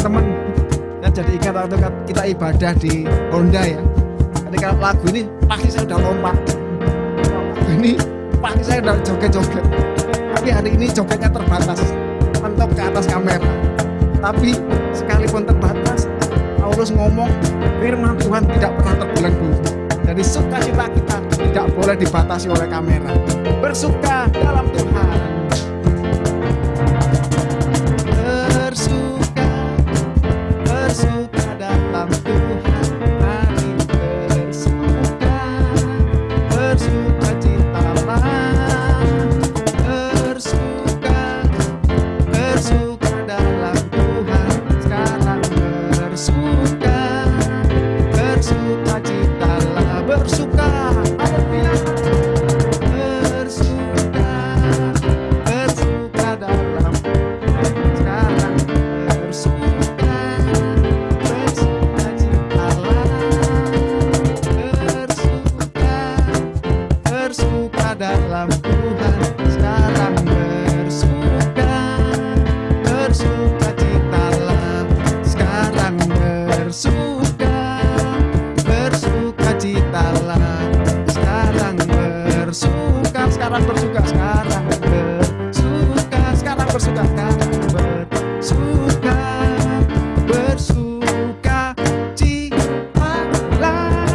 Teman, kan jadi ingat waktu kita ibadah di Honda ya. Ketika lagu ini pasti saya udah lompat. Ini pasti saya udah joget-joget. Tapi hari ini jogetnya terbatas, mentok ke atas kamera. Tapi sekalipun terbatas, Paulus ngomong firman Tuhan tidak pernah terbelenggu. Jadi sukacita kita tidak boleh dibatasi oleh kamera. Bersuka dalam Tuhan. Bersuka dalam Tuhan. Mari bersuka, bersukacitalah. Bersuka dalam Tuhan. Sekarang bersuka, bersukacitalah. Bersuka, haleluya. Bersuka dalam sekarang bersuka, bersukacitalah. Bersuka dalam Tuhan. Sekarang bersuka, bersukacitalah. Sekarang bersuka, bersukacitalah. Sekarang bersuka, sekarang bersuka, sekarang bersuka, sekarang bersuka, sekarang bersuka, bersuka citalah.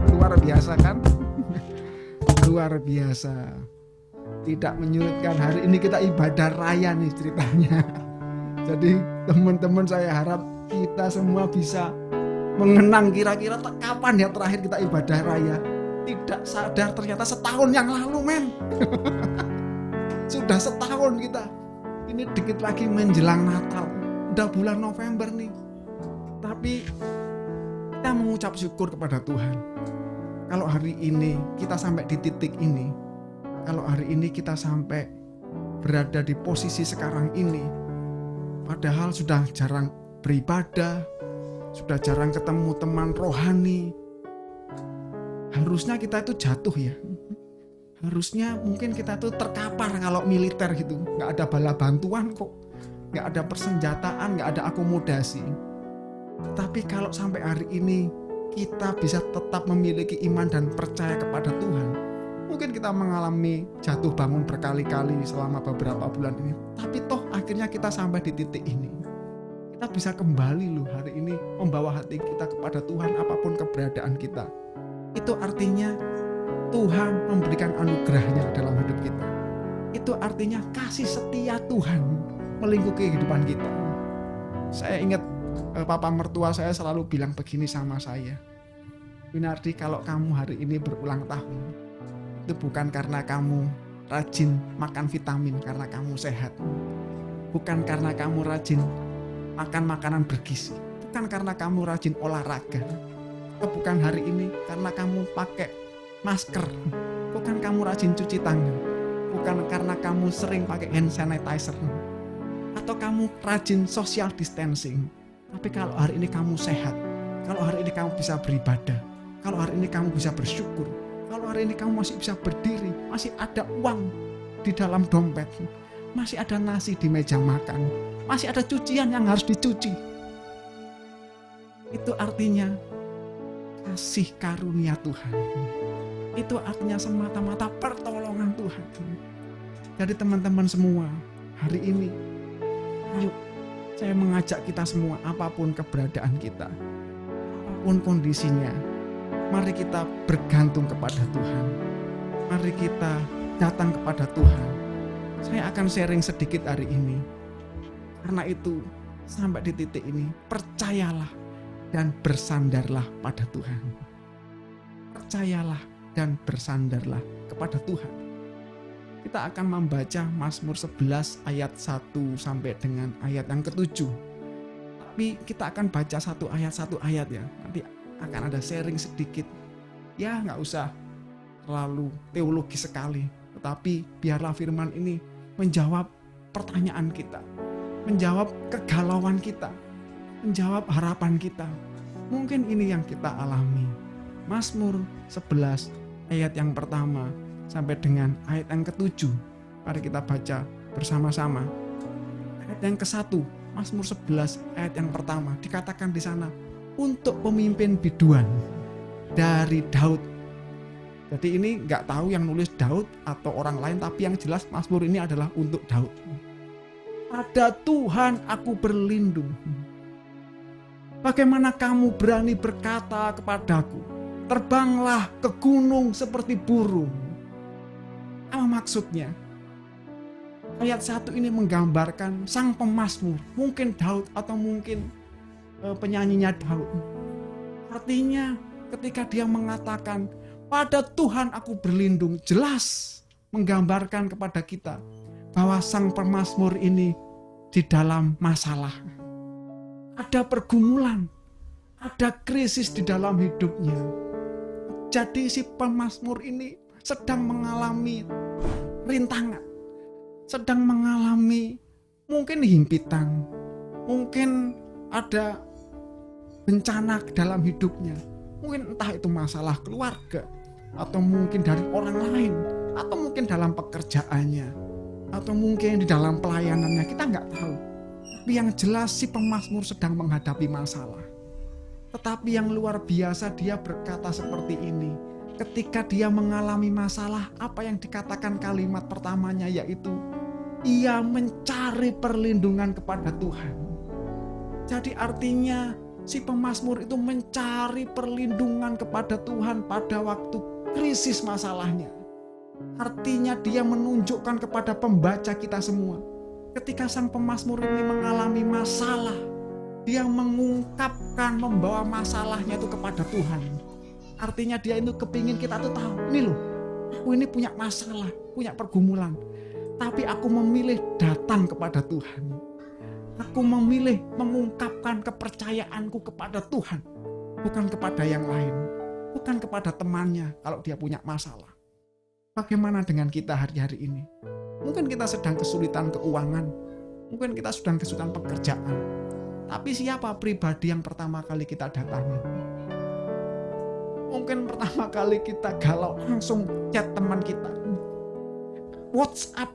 Luar biasa kan? Luar biasa. Tidak menyurutkan, hari ini kita ibadah raya nih ceritanya. Jadi teman-teman, saya harap kita semua bisa mengenang kira-kira kapan ya terakhir kita ibadah raya. Tidak sadar ternyata setahun yang lalu, men. Sudah setahun kita. Ini dikit lagi menjelang Natal. Udah bulan November nih. Tapi kita mengucap syukur kepada Tuhan. Kalau hari ini kita sampai di titik ini, kalau hari ini kita sampai berada di posisi sekarang ini, padahal sudah jarang beribadah, sudah jarang ketemu teman rohani, harusnya kita itu jatuh ya. Harusnya mungkin kita itu terkapar kalau militer gitu, nggak ada bala bantuan kok, nggak ada persenjataan, nggak ada akomodasi. Tapi kalau sampai hari ini kita bisa tetap memiliki iman dan percaya kepada Tuhan, mungkin kita mengalami jatuh bangun berkali-kali selama beberapa bulan ini, tapi toh akhirnya kita sampai di titik ini. Kita bisa kembali loh hari ini membawa hati kita kepada Tuhan apapun keberadaan kita. Itu artinya Tuhan memberikan anugerahnya dalam hidup kita. Itu artinya kasih setia Tuhan melingkupi kehidupan kita. Saya ingat papa mertua saya selalu bilang begini sama saya, Winardi, kalau kamu hari ini berulang tahun, itu bukan karena kamu rajin makan vitamin karena kamu sehat, bukan karena kamu rajin makan makanan bergizi, bukan karena kamu rajin olahraga, atau bukan hari ini karena kamu pakai masker, bukan kamu rajin cuci tangan, bukan karena kamu sering pakai hand sanitizer, atau kamu rajin social distancing. Tapi kalau hari ini kamu sehat, kalau hari ini kamu bisa beribadah, kalau hari ini kamu bisa bersyukur, kalau hari ini kamu masih bisa berdiri, masih ada uang di dalam dompet, masih ada nasi di meja makan, masih ada cucian yang harus dicuci, itu artinya kasih karunia Tuhan. Itu artinya semata-mata pertolongan Tuhan. Jadi teman-teman semua, hari ini ayo, saya mengajak kita semua, apapun keberadaan kita, apapun kondisinya, mari kita bergantung kepada Tuhan. Mari kita datang kepada Tuhan. Saya akan sharing sedikit hari ini. Karena itu, sampai di titik ini, percayalah dan bersandarlah pada Tuhan. Percayalah dan bersandarlah kepada Tuhan. Kita akan membaca Mazmur 11 ayat 1 sampai dengan ayat yang ke-7. Tapi kita akan baca satu ayat ya. Nanti akan ada sharing sedikit. Ya nggak usah terlalu teologi sekali. Tetapi biarlah firman ini menjawab pertanyaan kita. Menjawab kegalauan kita. Menjawab harapan kita. Mungkin ini yang kita alami. Mazmur 11 ayat yang pertama sampai dengan ayat yang ke-7. Mari kita baca bersama-sama. Ayat yang ke-1, Mazmur 11 ayat yang pertama dikatakan di sana, untuk pemimpin biduan dari Daud. Jadi ini nggak tahu yang nulis Daud atau orang lain, tapi yang jelas Mazmur ini adalah untuk Daud. Pada Tuhan aku berlindung. Bagaimana kamu berani berkata kepadaku, terbanglah ke gunung seperti burung. Apa maksudnya? Ayat 1 ini menggambarkan sang pemazmur, mungkin Daud atau mungkin penyanyinya Daud. Artinya ketika dia mengatakan pada Tuhan aku berlindung, jelas menggambarkan kepada kita bahwa sang pemazmur ini di dalam masalah. Ada pergumulan, ada krisis di dalam hidupnya. Jadi si pemazmur ini sedang mengalami rintangan, sedang mengalami mungkin himpitan, mungkin ada bencana dalam hidupnya. Mungkin entah itu masalah keluarga, atau mungkin dari orang lain, atau mungkin dalam pekerjaannya, atau mungkin di dalam pelayanannya, kita nggak tahu. Tapi yang jelas si pemazmur sedang menghadapi masalah. Tetapi yang luar biasa dia berkata seperti ini. Ketika dia mengalami masalah, apa yang dikatakan kalimat pertamanya yaitu ia mencari perlindungan kepada Tuhan. Jadi artinya si pemazmur itu mencari perlindungan kepada Tuhan pada waktu krisis masalahnya. Artinya dia menunjukkan kepada pembaca kita semua. Ketika sang pemazmur ini mengalami masalah, dia mengungkapkan, membawa masalahnya itu kepada Tuhan. Artinya dia itu kepingin kita tuh tahu, ini loh, aku ini punya masalah, punya pergumulan. Tapi aku memilih datang kepada Tuhan. Aku memilih mengungkapkan kepercayaanku kepada Tuhan, bukan kepada yang lain, bukan kepada temannya kalau dia punya masalah. Bagaimana dengan kita hari-hari ini? Mungkin kita sedang kesulitan keuangan, mungkin kita sedang kesulitan pekerjaan. Tapi siapa pribadi yang pertama kali kita datangi? Mungkin pertama kali kita galau langsung chat teman kita, WhatsApp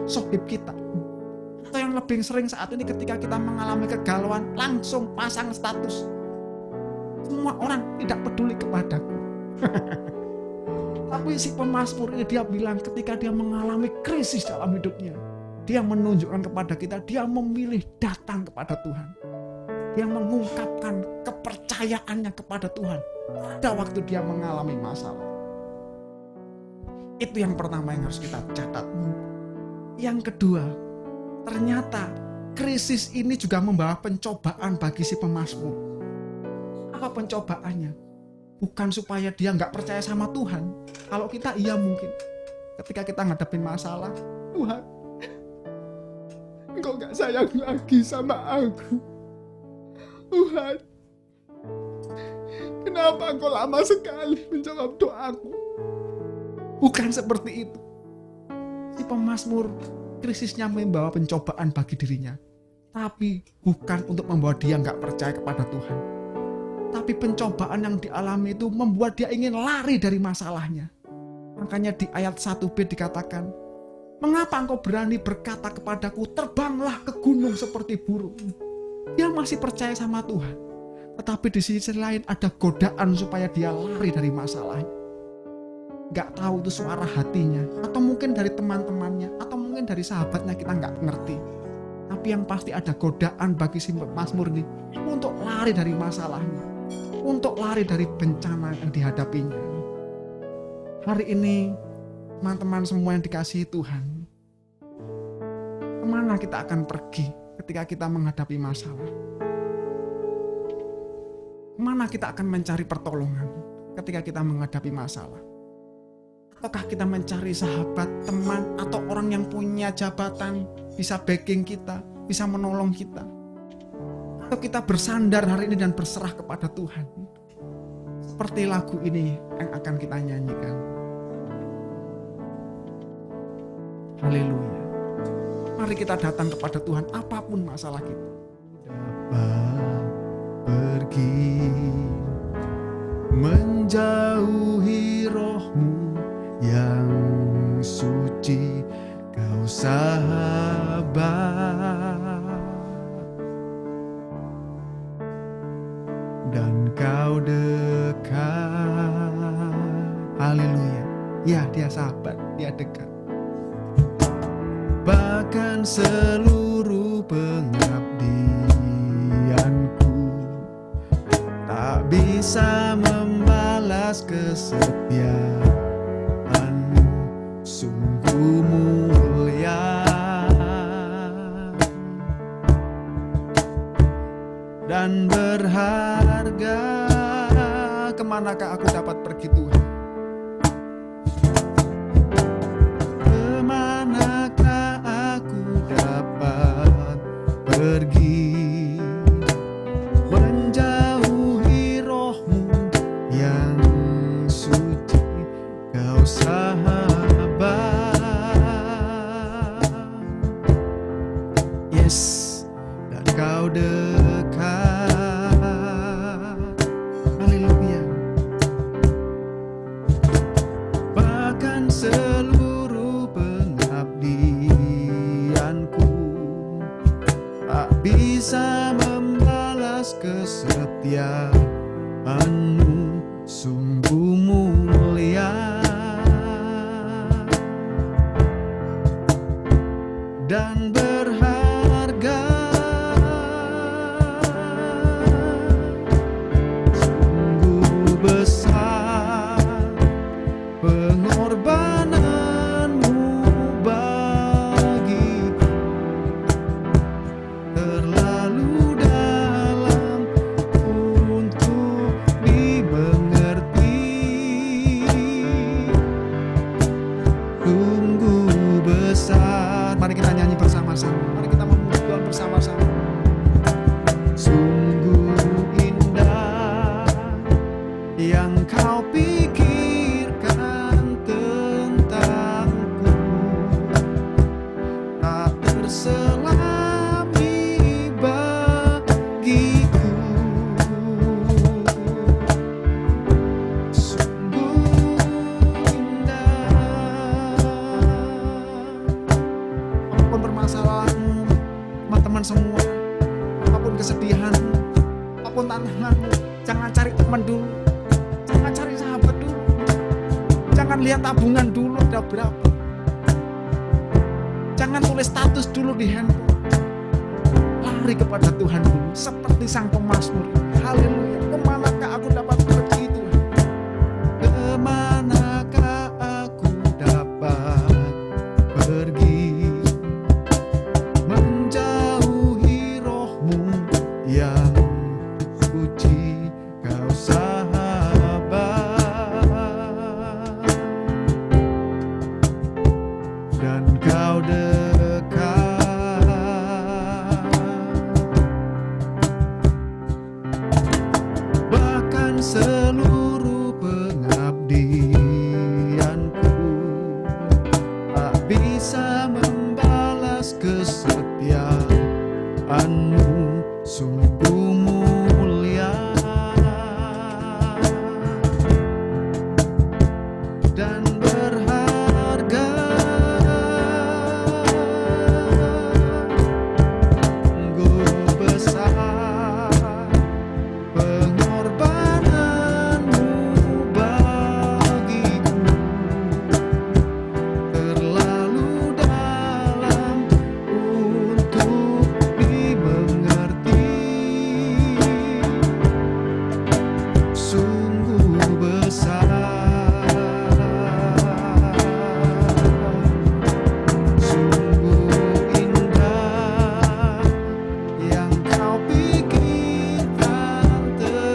sohib kita. Atau yang lebih sering saat ini ketika kita mengalami kegalauan, langsung pasang status. Semua orang tidak peduli kepadaku. Tapi si pemazmur ini dia bilang ketika dia mengalami krisis dalam hidupnya, dia menunjukkan kepada kita, dia memilih datang kepada Tuhan. Dia mengungkapkan kepercayaannya kepada Tuhan pada waktu dia mengalami masalah. Itu yang pertama yang harus kita catat. Yang kedua, ternyata krisis ini juga membawa pencobaan bagi si pemazmur. Apa pencobaannya? Bukan supaya dia nggak percaya sama Tuhan. Kalau kita iya mungkin. Ketika kita ngadepin masalah, Tuhan, Engkau nggak sayang lagi sama aku. Tuhan, kenapa Engkau lama sekali menjawab doaku? Bukan seperti itu. Si pemazmur krisisnya membawa pencobaan bagi dirinya, tapi bukan untuk membawa dia nggak percaya kepada Tuhan. Tapi pencobaan yang dialami itu membuat dia ingin lari dari masalahnya. Makanya di ayat 1b dikatakan, mengapa engkau berani berkata kepadaku, terbanglah ke gunung seperti burung. Dia masih percaya sama Tuhan, tetapi di sisi lain ada godaan supaya dia lari dari masalahnya. Gak tahu itu suara hatinya, atau mungkin dari teman-temannya, atau mungkin dari sahabatnya, kita gak ngerti. Tapi yang pasti ada godaan bagi si pemazmur ini untuk lari dari masalahnya, untuk lari dari bencana yang dihadapinya. Hari ini teman-teman semua yang dikasihi Tuhan, kemana kita akan pergi ketika kita menghadapi masalah? Kemana kita akan mencari pertolongan ketika kita menghadapi masalah? Apakah kita mencari sahabat, teman, atau orang yang punya jabatan, bisa backing kita, bisa menolong kita? Atau kita bersandar hari ini dan berserah kepada Tuhan? Seperti lagu ini yang akan kita nyanyikan. Haleluya. Mari kita datang kepada Tuhan apapun masalah kita. Dapat pergi menjauhi rohmu yang suci, kau sahabat dan kau dekat. Haleluya. Ya, dia sahabat, dia dekat. Bahkan seluruh pengabdianku tak bisa membalas kesetiaanmu, sungguh mulia dan berharga. Kemanakah aku dapat pergi, Tuhan? Kemanakah aku dapat pergi, menjauhi rohmu yang suci, kau sahabat. Yes, dan kau dekat. Haleluya. Bahkan seluruh pengabdianku tak bisa membalas kesetiaanmu, sungguh mulia dan berharga. Sungguh besar pengorbananmu bagiku, terlalu dalam untuk dimengerti. Sungguh besar. Mari kita nyanyi bersama-sama. Mari kita memuji Tuhan bersama-sama. Sungguh indah yang kau pikirkan tentangku, tak terselami bagiku. Sungguh indah. Apapun permasalahanmu, teman-teman semua, apapun kesedihanmu, apapun tantanganmu, jangan cari teman dulu, jangan cari sahabat dulu, jangan lihat tabungan dulu ada berapa, jangan tulis status dulu di handphone. Lari kepada Tuhan dulu, seperti sang pemazmur. Haleluya. Kemanakah aku dapat pergi, Tuhan? Kemanakah aku dapat pergi, menjauhi rohmu yang suci, kau sahabat dan kau dekat. Bahkan seluruh pengabdianku tak bisa membalas kesetiaanmu, sungguh mulia dan berharga. Sungguh besar pengorbananmu bagiku, terlalu dalam untuk dimengerti. Sungguh besar, sungguh indah yang kau pikirkan tentangku,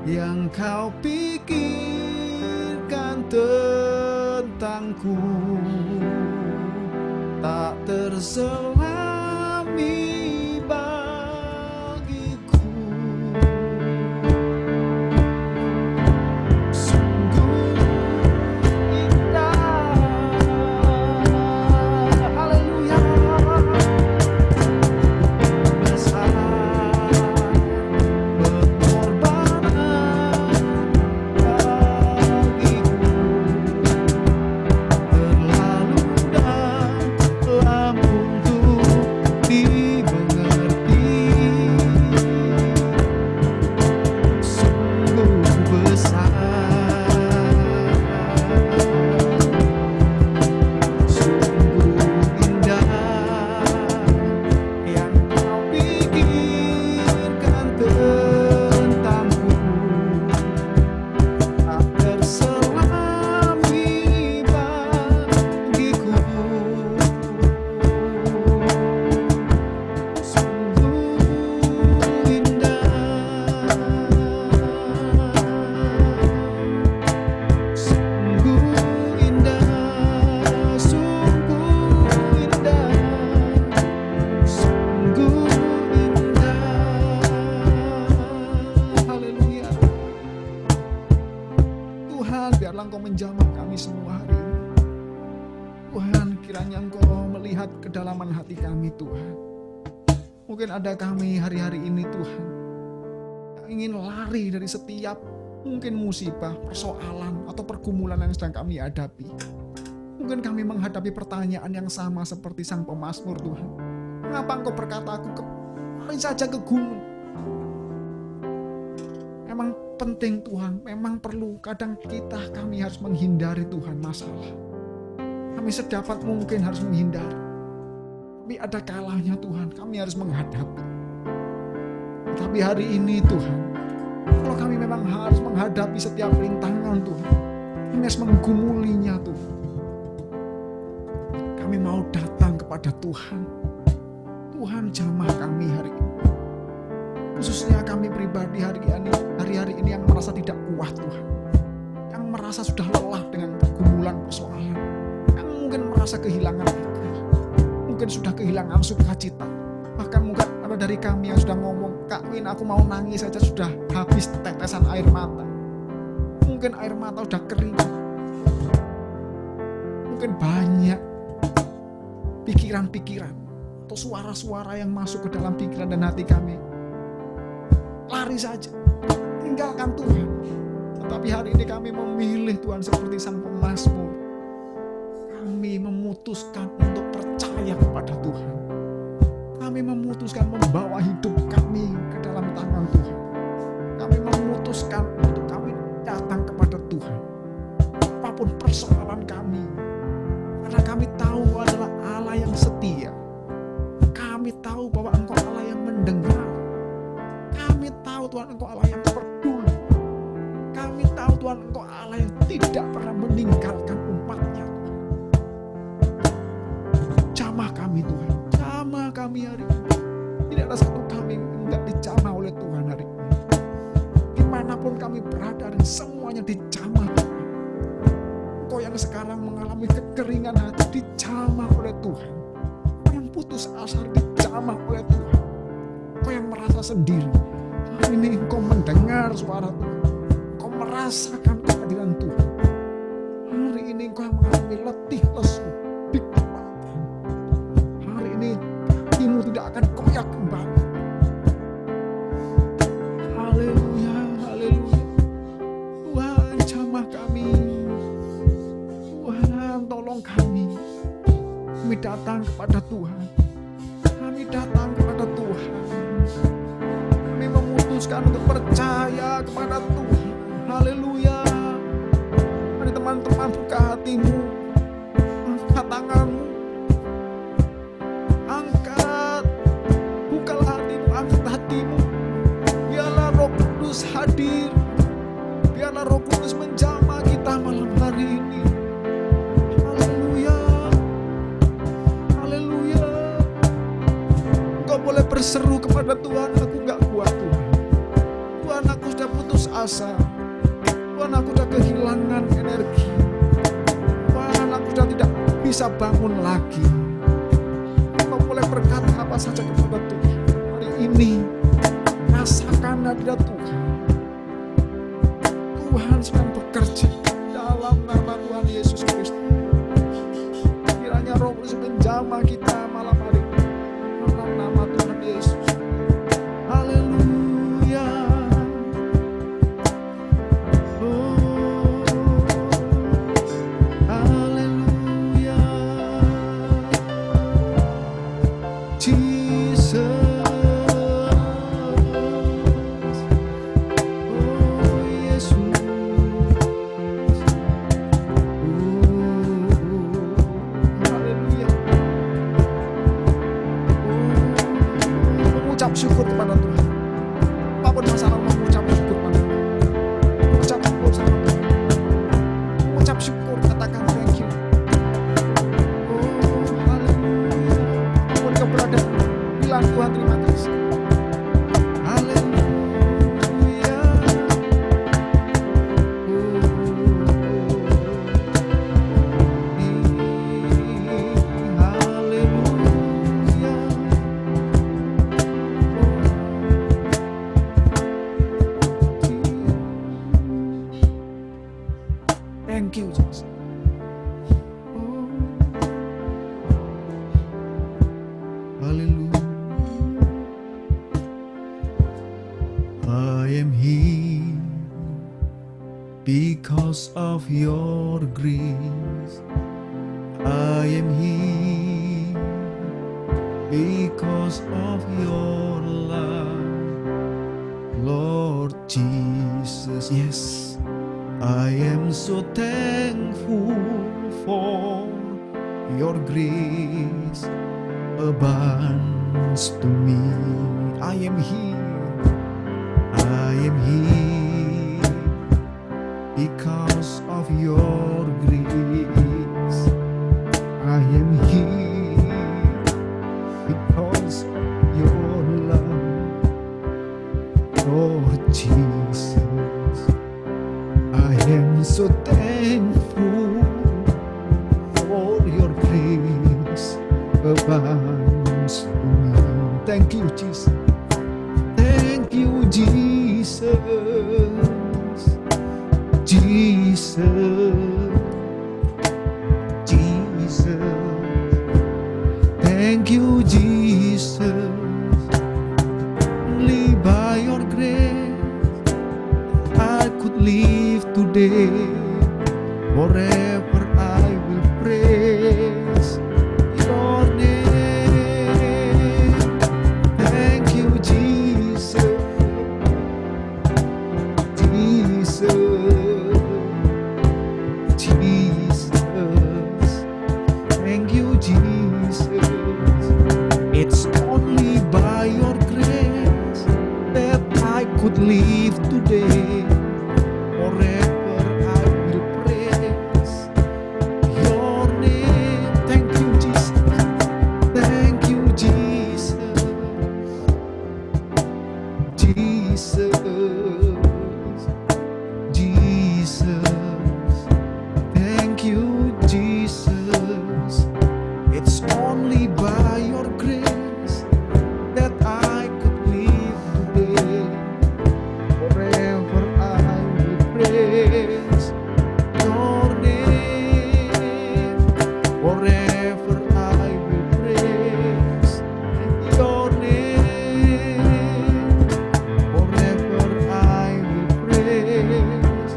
yang kau pikirkan tentangku tak terselami bagiku. Sungguh indah, haleluya, besar pengorbanan bagiku, terlalu dalam untuk dimengerti. Sungguh besar, sungguh indah yang kau pikirkan tentangku tak terselami bagiku. Sungguh indah, sungguh indah, sungguh indah, sungguh indah. Haleluya. Tuhan, biarlah Engkau menjamah kami semua hari ini. Tuhan, kiranya Engkau melihat kedalaman hati kami, Tuhan. Mungkin ada kami hari-hari ini, Tuhan, yang ingin lari dari setiap mungkin musibah, persoalan, atau pergumulan yang sedang kami hadapi. Mungkin kami menghadapi pertanyaan yang sama seperti sang pemazmur, Tuhan. Mengapa Engkau berkata, aku kembali saja ke gunung? Memang penting, Tuhan, memang perlu. Kadang kami harus menghindari, Tuhan, masalah. Kami sedapat mungkin harus menghindari. Tapi ada kalanya, Tuhan, kami harus menghadapi. Tapi hari ini, Tuhan, kalau kami memang harus menghadapi setiap rintangan, Tuhan, kami harus menggumulinya, Tuhan. Kami mau datang kepada Tuhan. Tuhan, jamah kami hari ini. Khususnya kami pribadi hari-hari ini yang merasa tidak kuat, Tuhan. Yang merasa sudah lelah dengan pergumulan persoalan. Yang mungkin merasa kehilangan akal. Mungkin sudah kehilangan sukacita. Bahkan mungkin ada dari kami yang sudah ngomong, Kak Win, aku mau nangis saja sudah habis tetesan air mata. Mungkin air mata sudah kering. Mungkin banyak pikiran-pikiran atau suara-suara yang masuk ke dalam pikiran dan hati kami. Lari saja, tinggalkan Tuhan. Tetapi hari ini kami memilih, Tuhan, seperti sang pemazmur. Kami memutuskan untuk percaya kepada Tuhan. Kami memutuskan membawa hidup kami ke dalam tangan Tuhan. Kami memutuskan untuk kami datang kepada Tuhan. Apapun persoalan kami. Karena kami tahu adalah Allah yang setia. Kami tahu bahwa Engkau Allah yang mendengar. Kami tahu, Tuhan, Engkau Allah yang peduli. Kami tahu, Tuhan, Engkau Allah yang tidak pernah meninggalkan umat-Nya. Jamah kami, Tuhan. Jamah kami hari ini. Tidak ada satu kami yang tidak dijamah oleh Tuhan hari ini. Dimanapun kami berada dan semuanya dijamah, Tuhan. Engkau yang sekarang mengalami kekeringan hati dijamah oleh Tuhan. Engkau yang putus asa dijamah oleh Tuhan. Engkau yang merasa sendiri, hari ini Engkau mendengar suara Tuhan. Engkau merasakan kehadiran Tuhan. Hari ini Engkau yang mengalami letih lesu, pikir. Hari ini hatimu tidak akan koyak kembali. Haleluya, haleluya. Tuhan, jamah kami. Tuhan, tolong kami. Kami datang kepada Tuhan. Kami datang kepada Tuhan. Kami memutuskan untuk percaya kepada Tuhan. Haleluya. Mari teman-teman, buka hatimu. Angkat tanganmu. Angkat. Bukalah hatimu, angkat hatimu. Biarlah Roh Kudus hadir. Biarlah Roh Kudus menjamah kita malam hari ini. Haleluya. Haleluya. Engkau boleh berseru kepada Tuhan, aku gak kuat, Tuhan. Tuhan, aku sudah putus putus asa. Tuhan, aku sudah kehilangan energi. Tuhan, aku sudah tidak bisa bangun lagi. Kau boleh berkata apa saja kepada Tuhan. Hari ini rasakan hadirat Tuhan. Tuhan sedang bekerja dalam nama Tuhan Yesus Kristus. Kiranya Roh Kudus menjamah kita malam hari ini dalam nama Tuhan Yesus. Haleluya. Oh, haleluya. Jesus. Syukur kepada Tuhan. Apapun masalah, mengucap syukur kepada Tuhan. Mengucap syukur sama Tuhan. Mengucap syukur, katakan thank you. Oh, haleluya. Apapun keberadaan, bilang Tuhan terima kasih. Haleluya. Thank you, Jesus. Oh. Hallelujah. I am here because of your grace. I am here because of your love, Lord Jesus. Yes. I am so thankful for your grace abounds to me. I am here because of your grace. I am here because of your love, Lord Jesus. I am so thankful for your grace abounds to me. Thank you, Jesus. Thank you, Jesus. Jesus. Jesus. Thank you, Jesus. Only by your grace I could live today. Forever I will praise your name. Thank you, Jesus. Jesus. Jesus. Thank you, Jesus. It's only by your grace that I could live today. Forever I will praise your name. Thank you, Jesus. Thank you, Jesus. Jesus. Jesus. Thank you, Jesus. It's only by your grace that I could live today. Forever I will praise your name. Forever I will praise your name. Forever I will praise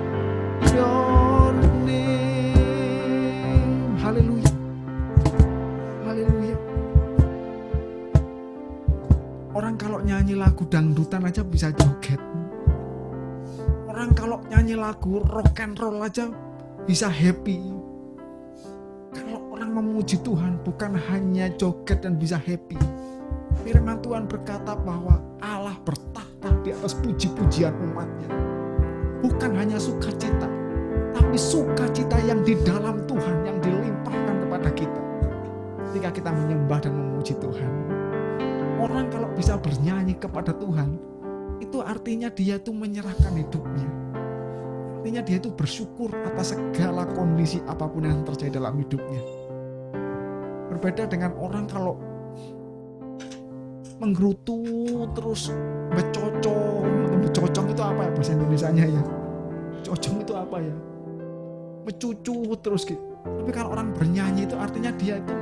your name. Haleluya. Haleluya. Orang kalau nyanyi lagu dangdutan aja bisa joget. Orang kalau nyanyi lagu rock and roll aja bisa happy. Kalau orang memuji Tuhan bukan hanya joget dan bisa happy. Firman Tuhan berkata bahwa Allah bertahta di atas puji-pujian umatnya. Bukan hanya sukacita, tapi sukacita yang di dalam Tuhan yang dilimpahkan kepada kita ketika kita menyembah dan memuji Tuhan. Orang kalau bisa bernyanyi kepada Tuhan, itu artinya dia itu menyerahkan hidupnya. Artinya dia itu bersyukur atas segala kondisi apapun yang terjadi dalam hidupnya. Berbeda dengan orang kalau menggerutu terus becocong itu apa ya bahasa Indonesianya ya? Becocong itu apa ya? Mecucu terus gitu. Tapi kalau orang bernyanyi itu artinya dia itu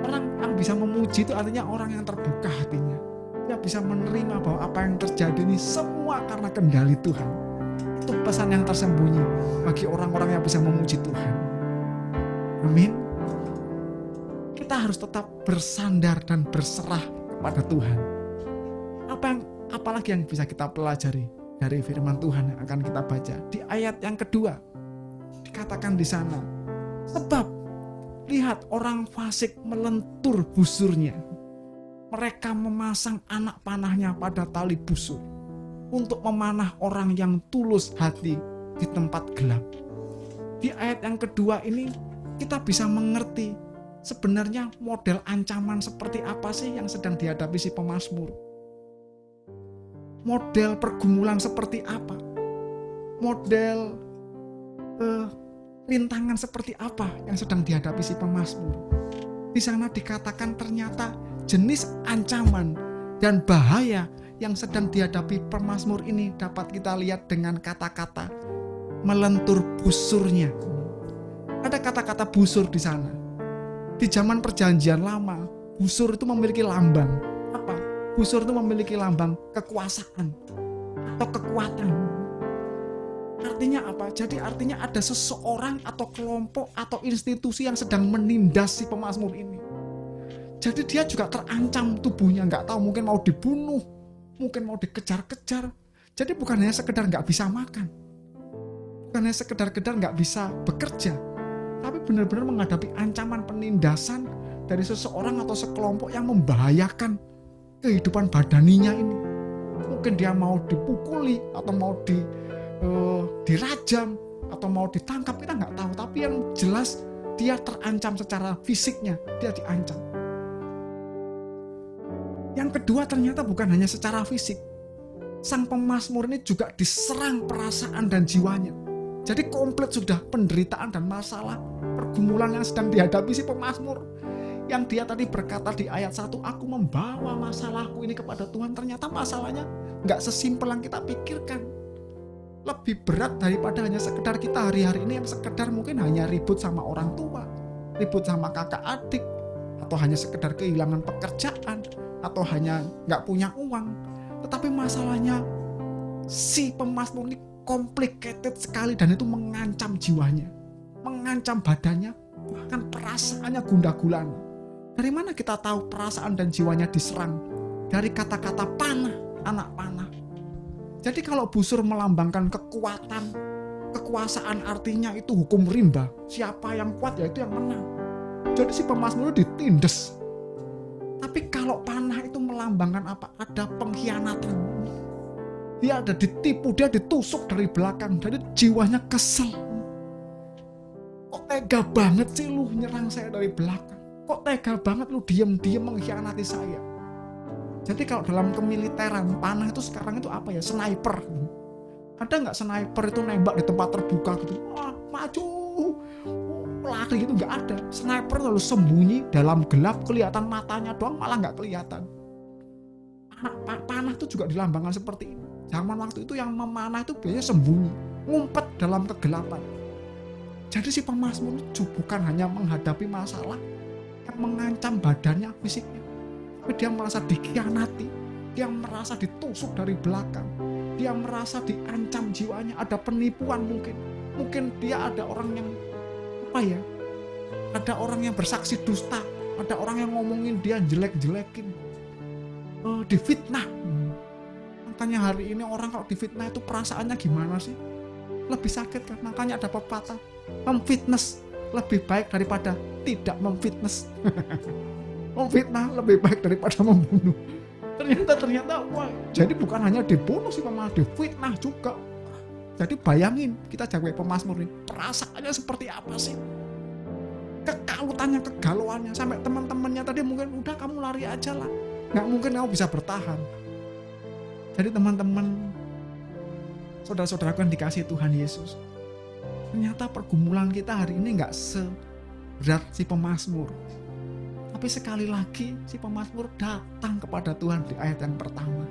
orang yang bisa memuji, itu artinya orang yang terbuka hatinya. Dia bisa menerima bahwa apa yang terjadi ini semua karena kendali Tuhan. Itu pesan yang tersembunyi bagi orang-orang yang bisa memuji Tuhan. Amin. Kita harus tetap bersandar dan berserah kepada Tuhan. Apalagi yang bisa kita pelajari dari firman Tuhan yang akan kita baca di ayat yang kedua, dikatakan di sana, sebab lihat orang fasik melentur busurnya, mereka memasang anak panahnya pada tali busur untuk memanah orang yang tulus hati di tempat gelap. Di ayat yang kedua ini kita bisa mengerti sebenarnya model ancaman seperti apa sih yang sedang dihadapi si pemazmur. Model pergumulan seperti apa? Model rintangan seperti apa yang sedang dihadapi si pemazmur? Di sana dikatakan ternyata jenis ancaman dan bahaya yang sedang dihadapi pemazmur ini dapat kita lihat dengan kata-kata melentur busurnya. Ada kata-kata busur di sana. Di zaman perjanjian lama, busur itu memiliki lambang. Apa? Busur itu memiliki lambang kekuasaan atau kekuatan. Artinya apa? Jadi artinya ada seseorang atau kelompok atau institusi yang sedang menindas si pemazmur ini. Jadi dia juga terancam tubuhnya, nggak tahu mungkin mau dibunuh, mungkin mau dikejar-kejar. Jadi bukan hanya sekedar nggak bisa makan, bukan hanya sekedar nggak bisa bekerja, tapi benar-benar menghadapi ancaman penindasan dari seseorang atau sekelompok yang membahayakan kehidupan badaninya ini. Mungkin dia mau dipukuli atau mau dirajam atau mau ditangkap, kita nggak tahu. Tapi yang jelas dia terancam secara fisiknya, dia diancam. Yang kedua ternyata bukan hanya secara fisik. Sang pemazmur ini juga diserang perasaan dan jiwanya. Jadi komplit sudah penderitaan dan masalah pergumulan yang sedang dihadapi si pemazmur. Yang dia tadi berkata di ayat 1, aku membawa masalahku ini kepada Tuhan. Ternyata masalahnya nggak sesimpel yang kita pikirkan. Lebih berat daripada hanya sekedar kita hari-hari ini yang sekedar mungkin hanya ribut sama orang tua, ribut sama kakak adik, atau hanya sekedar kehilangan pekerjaan, atau hanya nggak punya uang. Tetapi masalahnya si pemazmur ini complicated sekali dan itu mengancam jiwanya, mengancam badannya, bahkan perasaannya gundah gulana. Dari mana kita tahu perasaan dan jiwanya diserang? Dari kata-kata panah, anak panah. Jadi kalau busur melambangkan kekuatan, kekuasaan artinya itu hukum rimba. Siapa yang kuat ya itu yang menang. Jadi si pemazmur ditindes. Tapi kalau panah itu melambangkan apa? Ada pengkhianatan. Dia ada ditipu, dia ditusuk dari belakang. Jadi jiwanya kesel. Kok tega banget sih lu nyerang saya dari belakang? Kok tega banget lu diam-diam mengkhianati saya? Jadi kalau dalam kemiliteran, panah itu sekarang itu apa ya? Sniper. Ada nggak sniper itu nembak di tempat terbuka gitu? Maju, lari gitu, nggak ada. Sniper lalu sembunyi dalam gelap, kelihatan matanya doang, malah nggak kelihatan. Panah itu juga dilambangkan seperti ini. Zaman waktu itu yang memanah itu biasanya sembunyi, ngumpet dalam kegelapan. Jadi si pemazmur itu bukan hanya menghadapi masalah yang mengancam badannya, fisiknya, tapi dia merasa dikhianati, dia merasa ditusuk dari belakang, dia merasa diancam jiwanya, ada penipuan mungkin dia ada orang yang ada orang yang bersaksi dusta, ada orang yang ngomongin dia jelek-jelekin, difitnah. Makanya hari ini orang kalau difitnah itu perasaannya gimana sih? Lebih sakit kan? Makanya ada pepatah, memfitness lebih baik daripada tidak memfitness. Memfitnah lebih baik daripada membunuh. Ternyata wah, jadi bukan hanya dibunuh sih, malah difitnah juga. Jadi bayangin kita jaga pemazmur ini, perasaannya seperti apa sih? Kekalutannya, kegalauannya, sampai teman-temannya tadi mungkin udah kamu lari aja lah, nggak mungkin kamu bisa bertahan. Jadi teman-teman, saudara-saudaraku yang dikasihi Tuhan Yesus, ternyata pergumulan kita hari ini gak seberat si pemazmur. Tapi sekali lagi si pemazmur datang kepada Tuhan di ayat yang pertama.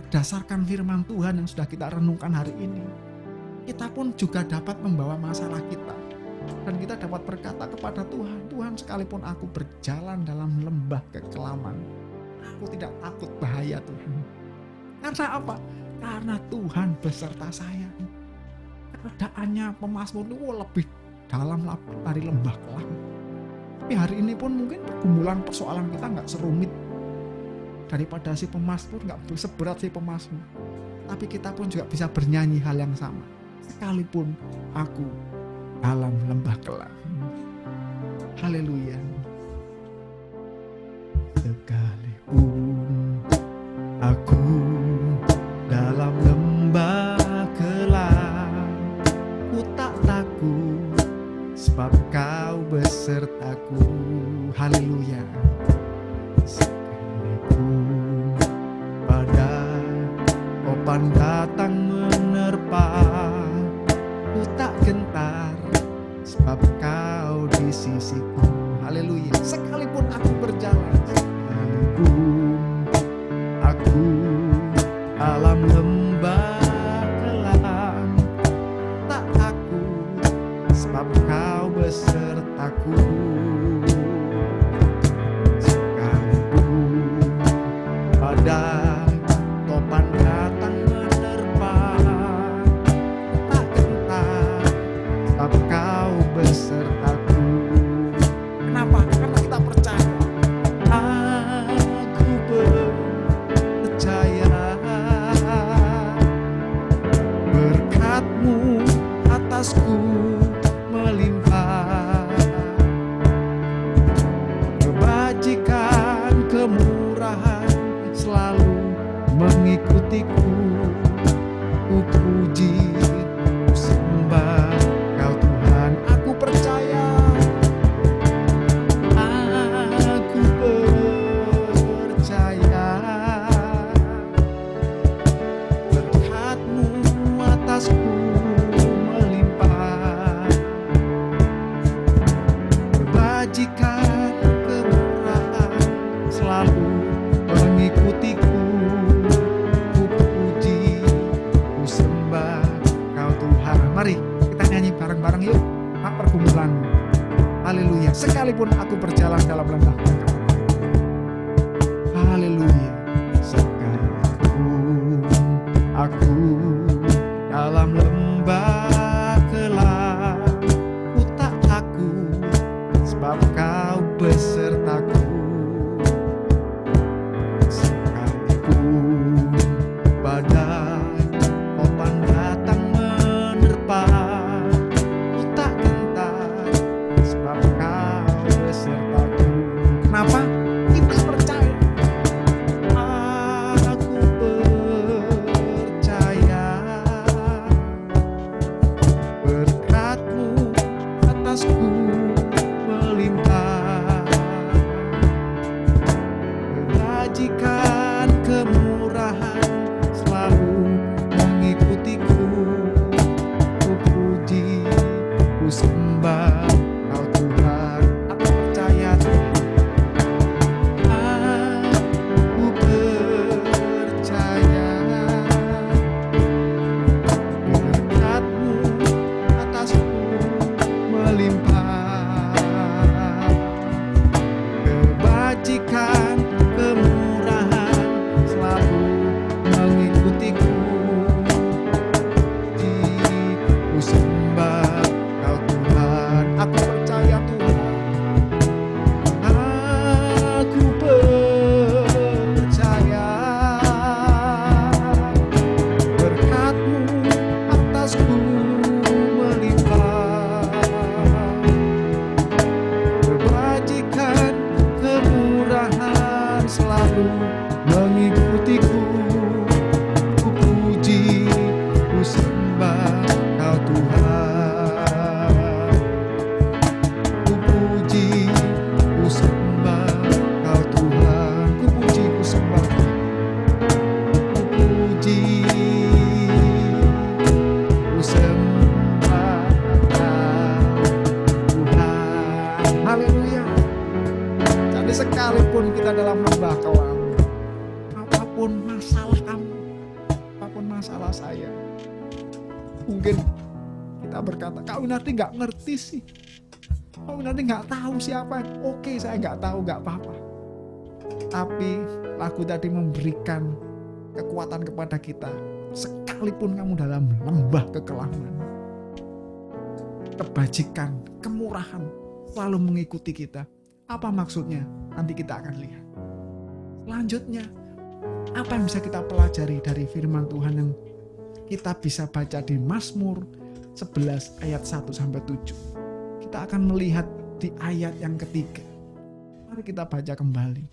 Berdasarkan firman Tuhan yang sudah kita renungkan hari ini, kita pun juga dapat membawa masalah kita. Dan kita dapat berkata kepada Tuhan, Tuhan, sekalipun aku berjalan dalam lembah kekelaman, aku tidak takut bahaya Tuhan. Karena apa? Karena Tuhan beserta saya. Keadaannya pemazmur itu lebih dalam dari lembah kelam. Tapi hari ini pun mungkin pergumulan persoalan kita gak serumit daripada si pemazmur, gak seberat si pemazmur. Tapi kita pun juga bisa bernyanyi hal yang sama. Sekalipun aku dalam lembah kelam. Haleluya. Sekalipun aku dalam lembah kelam, ku tak takut sebab kau besertaku. Haleluya. Sekalipun badai topan datang menerpa, ku tak gentar sebab kau di sisiku. Haleluya. Sekalipun aku berjalan, sekalipun aku dalam lembah kelam, tak takut sebab kau besertaku. Sekalipun badai topan datang menerpa, tak gentar sebab kau besertaku. Kenapa? Karena kita percaya. Aku percaya berkat-Mu atasku melimpah, kebajikan kemurahan selalu mengikutiku. Ku puji, ku sembah Kau Tuhan. Aku percaya, aku percaya berkat-Mu atasku melimpah, kebajikan kemurahan selalu mengikutiku. Ku puji, ku sembah Kau Tuhan. Mari kita nyanyi bareng-bareng yuk. Pak pergumulan. Haleluya. Sekalipun aku berjalan dalam lembah kelam. Haleluya. Sekalipun aku dalam lembah kelam, ku tak takut sebab Kau besertaku. Sekalipun badai topan datang menerpa, ku tak gentar sebab Kau besertaku. Kenapa? Kita percaya. Aku percaya berkat-Mu atasku melimpah, kebajikan kemurahan selalu mengikutiku. Ku puji, ku sembah Kau Tuhan. Aku percaya, aku percaya berkat-Mu atasku melimpah, kebajikan kemurahan selalu mengikutiku. Ku sembah Kau Tuhan. Aku percaya Tuhan. Aku percaya berkat-Mu atasku melimpah, kebajikan kemurahan selalu mengikutiku. Ku puji, ku sembah Kau Tuhan. Ku puji, ku sembah Kau Tuhan. Ku puji, ku sembah. Ku kita dalam lembah kelam, apapun masalah kamu, apapun masalah saya, mungkin kita berkata, Kak Winardi nggak ngerti sih, Kak Winardi nggak tahu siapa. Oke, saya nggak tahu, nggak apa-apa. Tapi lagu tadi memberikan kekuatan kepada kita. Sekalipun kamu dalam lembah kekelaman, kebajikan, kemurahan selalu mengikuti kita. Apa maksudnya? Nanti kita akan lihat. Selanjutnya, apa yang bisa kita pelajari dari firman Tuhan yang kita bisa baca di Mazmur 11 ayat 1-7. Kita akan melihat di ayat yang ketiga. Mari kita baca kembali.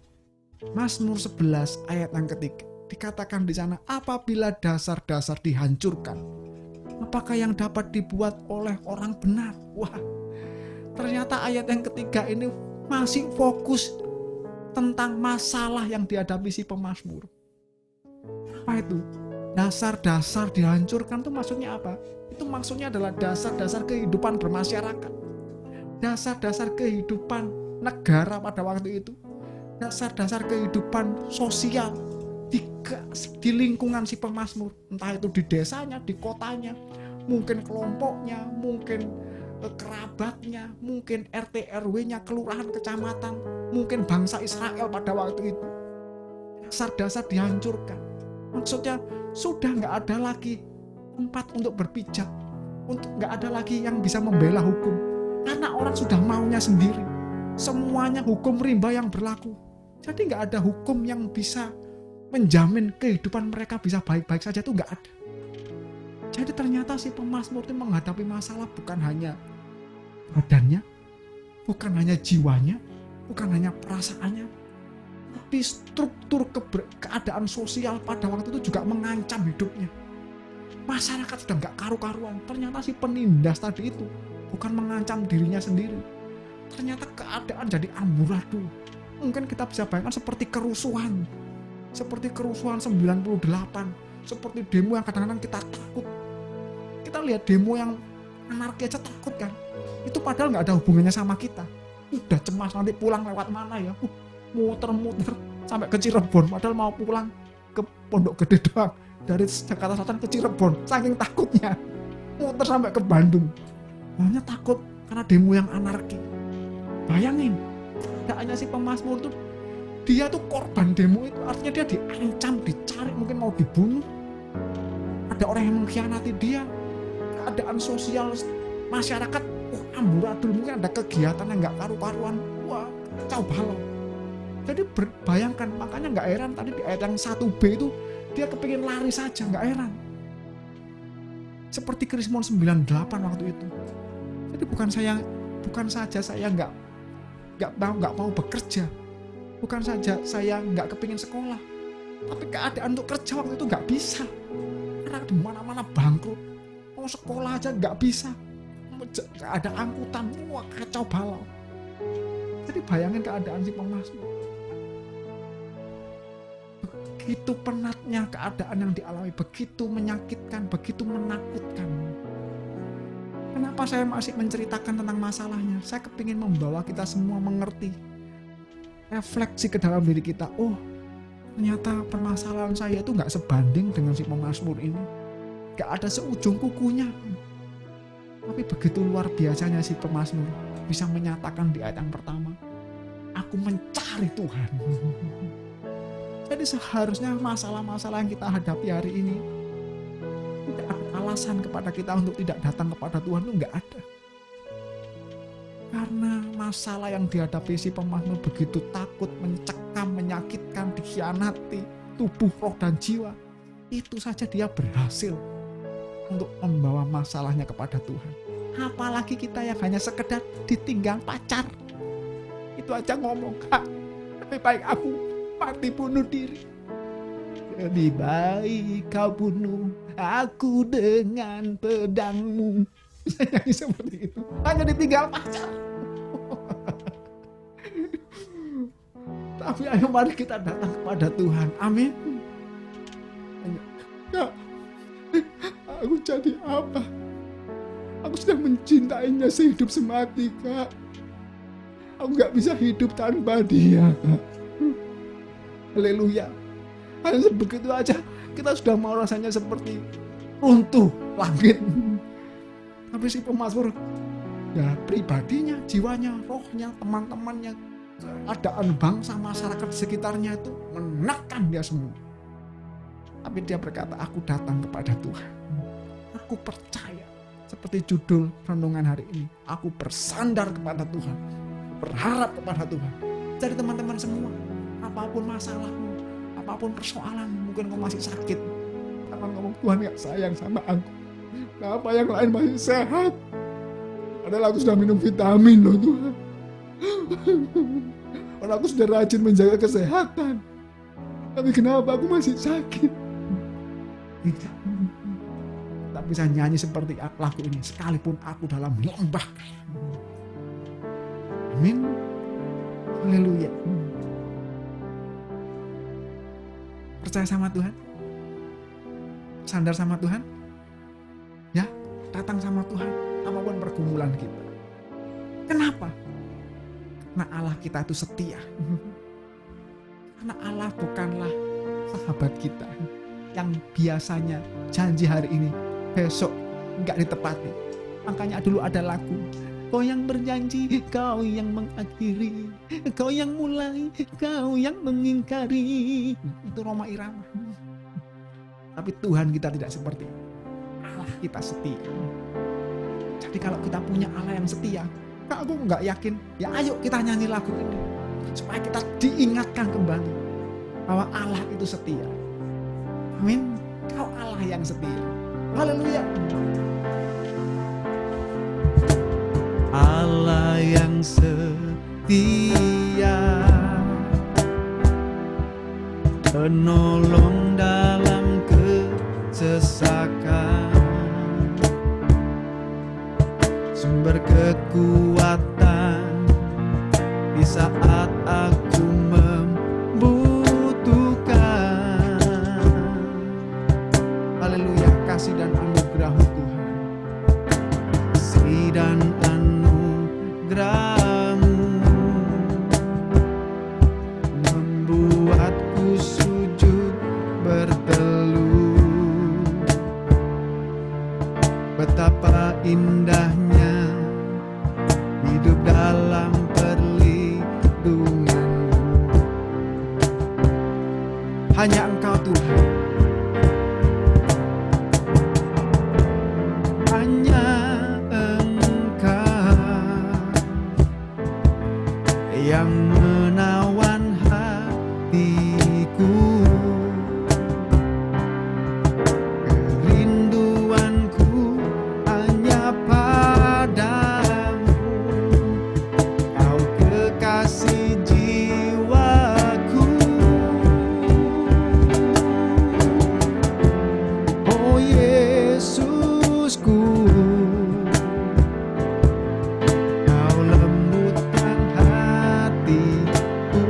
Mazmur 11 ayat yang ketiga. Dikatakan di sana, apabila dasar-dasar dihancurkan, apakah yang dapat dibuat oleh orang benar? Wah, ternyata ayat yang ketiga ini masih fokus tentang masalah yang dihadapi si pemazmur. Apa itu? Dasar-dasar dihancurkan itu maksudnya apa? Itu maksudnya adalah dasar-dasar kehidupan bermasyarakat. Dasar-dasar kehidupan negara pada waktu itu. Dasar-dasar kehidupan sosial di lingkungan si pemazmur, entah itu di desanya, di kotanya, mungkin kelompoknya, mungkin kerabatnya, mungkin RT RW-nya, kelurahan, kecamatan, mungkin bangsa Israel pada waktu itu. Dasar-dasar dihancurkan. Maksudnya sudah nggak ada lagi tempat untuk berpijak, nggak ada lagi yang bisa membela hukum, karena orang sudah maunya sendiri. Semuanya hukum rimba yang berlaku. Jadi nggak ada hukum yang bisa menjamin kehidupan mereka bisa baik-baik saja, itu nggak ada. Jadi ternyata si pemazmur itu menghadapi masalah bukan hanya badannya, bukan hanya jiwanya, bukan hanya perasaannya, tapi struktur keadaan sosial pada waktu itu juga mengancam hidupnya. Masyarakat sudah nggak karu-karuan. Ternyata si penindas tadi itu bukan mengancam dirinya sendiri. Ternyata keadaan jadi amburadul. Mungkin kita bisa bayangkan seperti kerusuhan. Seperti kerusuhan 98, seperti demo yang kadang-kadang kita takut. Kita lihat demo yang anarki aja takut kan. Itu padahal nggak ada hubungannya sama kita. Udah cemas nanti pulang lewat mana ya. Muter-muter sampai ke Cirebon. Padahal mau pulang ke Pondok Gede doang. Dari Jakarta Selatan ke Cirebon. Saking takutnya. Muter sampai ke Bandung. Hanya takut karena demo yang anarki. Bayangin. Keadaannya si pemazmur tuh, dia tuh korban demo itu, artinya dia diancam, dicari, mungkin mau dibunuh. Ada orang yang mengkhianati dia. Keadaan sosial masyarakat, amburadul, mungkin ada kegiatan yang nggak karu-karuan. Wah, kacau balau. Jadi bayangkan, makanya nggak heran tadi di ayat yang 1b itu, dia kepingin lari saja, nggak heran. Seperti Krismon 98 waktu itu. Jadi bukan saja saya nggak mau bekerja. Bukan saja saya nggak kepingin sekolah, tapi keadaan untuk kerja waktu itu nggak bisa. Karena di mana-mana bangkrut. Mau sekolah aja nggak bisa. Nggak ada angkutan. Wah, kacau balau. Jadi bayangin keadaan si pemazmur. Begitu penatnya keadaan yang dialami, begitu menyakitkan, begitu menakutkan. Kenapa saya masih menceritakan tentang masalahnya? Saya kepingin membawa kita semua mengerti. Refleksi ke dalam diri kita. Oh, ternyata permasalahan saya itu gak sebanding dengan si pemazmur ini. Gak ada seujung kukunya. Tapi begitu luar biasanya si pemazmur bisa menyatakan di ayat yang pertama, aku mencari Tuhan. Jadi seharusnya masalah-masalah yang kita hadapi hari ini, tidak ada alasan kepada kita untuk tidak datang kepada Tuhan, itu gak ada. Karena masalah yang dihadapi si pemazmur begitu takut, mencekam, menyakitkan, dikhianati tubuh, roh, dan jiwa. Itu saja dia berhasil untuk membawa masalahnya kepada Tuhan. Apalagi kita yang hanya sekedar ditinggal pacar. Itu aja ngomong, Kak, lebih baik aku mati bunuh diri. Lebih baik kau bunuh aku dengan pedangmu. Saya nyanyi seperti itu. Hanya ditinggal pacar. Tapi ayo mari kita datang kepada Tuhan. Amin. Kak, aku jadi apa? Aku sudah mencintainya sehidup semati, Kak. Aku gak bisa hidup tanpa dia, Kak. Haleluya. Hanya sebegitu aja kita sudah mau rasanya seperti runtuh langit. Tapi si pemazmur, ya pribadinya, jiwanya, rohnya, teman-temannya, keadaan bangsa, masyarakat sekitarnya itu menekan dia semua. Tapi dia berkata, aku datang kepada Tuhan. Aku percaya. Seperti judul renungan hari ini, aku bersandar kepada Tuhan, berharap kepada Tuhan. Jadi teman-teman semua, apapun masalahmu, apapun persoalanmu, mungkin kau masih sakit, jangan ngomong Tuhan gak sayang sama aku. Kenapa yang lain masih sehat? Padahal aku sudah minum vitamin loh Tuhan. Padahal aku sudah rajin menjaga kesehatan. Tapi kenapa aku masih sakit? Tidak. Tak bisa nyanyi seperti lagu ini, sekalipun aku dalam lembah. Amin. Haleluya. Percaya sama Tuhan? Sandar sama Tuhan? Ya, datang sama Tuhan apapun pergumulan kita. Kenapa? Karena Allah kita itu setia. Karena Allah bukanlah sahabat kita yang biasanya janji hari ini besok enggak ditepati. Makanya dulu ada lagu, kau yang berjanji, kau yang mengakhiri, kau yang mulai, kau yang mengingkari. Itu Rhoma Irama. Tapi Tuhan kita tidak seperti itu. Allah kita setia. Jadi kalau kita punya Allah yang setia, kalau aku nggak yakin, ya ayo kita nyanyi lagu ini supaya kita diingatkan kembali bahwa Allah itu setia. Amin. Kau Allah yang setia. Haleluya. Allah yang setia, penolong dalam kesesakan, sumber kekuatan di saat aku membutuhkan. Haleluya. Kasih dan anugerah Tuhan. Kasih dan anugerah-Mu membuatku sujud berteluh. Betapa indahnya hidup dalam perlindungan-Mu. Hanya Engkau Tuhan. Hanya Engkau yang menawan hatiku. Kerinduanku hanya padamu, Kau kekasih jiwaku. Oh Yesusku, Kau lembutkan hatiku,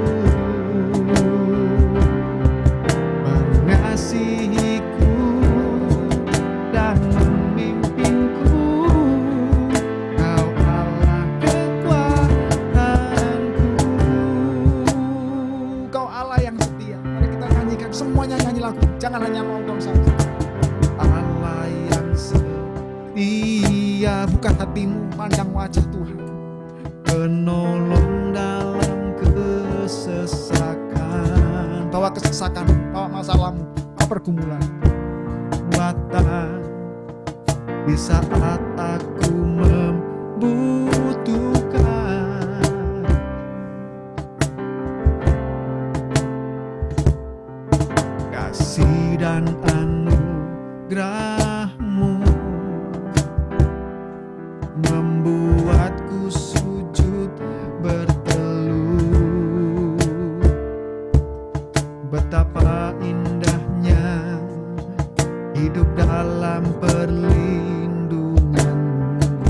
mengasihiku dan memimpinku. Kau Allah kekuatanku. Kau Allah yang setia. Mari kita nyanyikan, semuanya nyanyi lagu. Jangan hanya nonton saja. Allah yang setia, Buka hatimu, pandang wajah Tuhan. penolong dalam kesesakan, Bawa kesesakan, bawa masalahmu, bawa pergumulan. kekuatan di saat aku membutuhkan. Kasih dan anugerah-Mu membuatku sujud berteluh. Betapa indahnya hidup dalam perlindungan-Mu.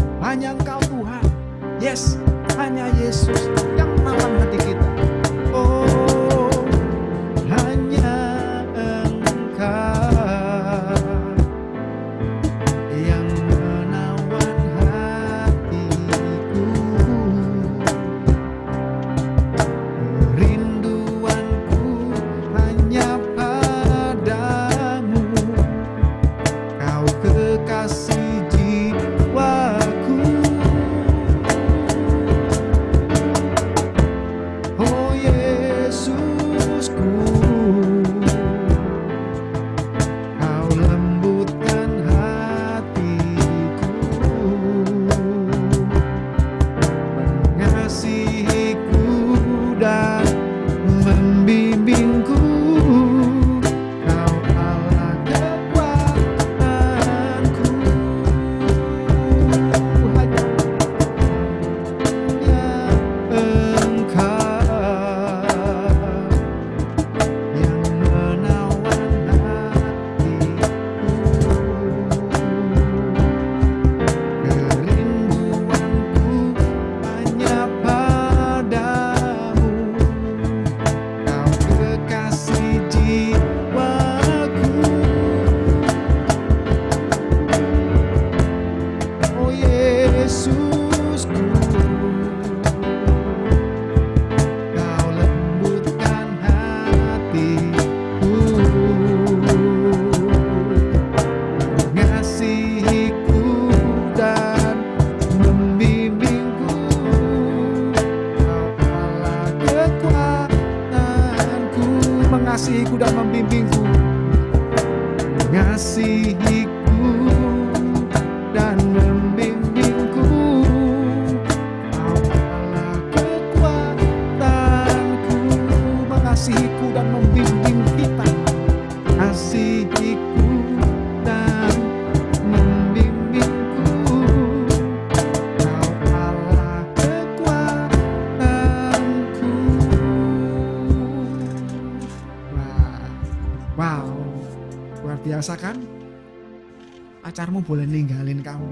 pacarmu boleh ninggalin kamu.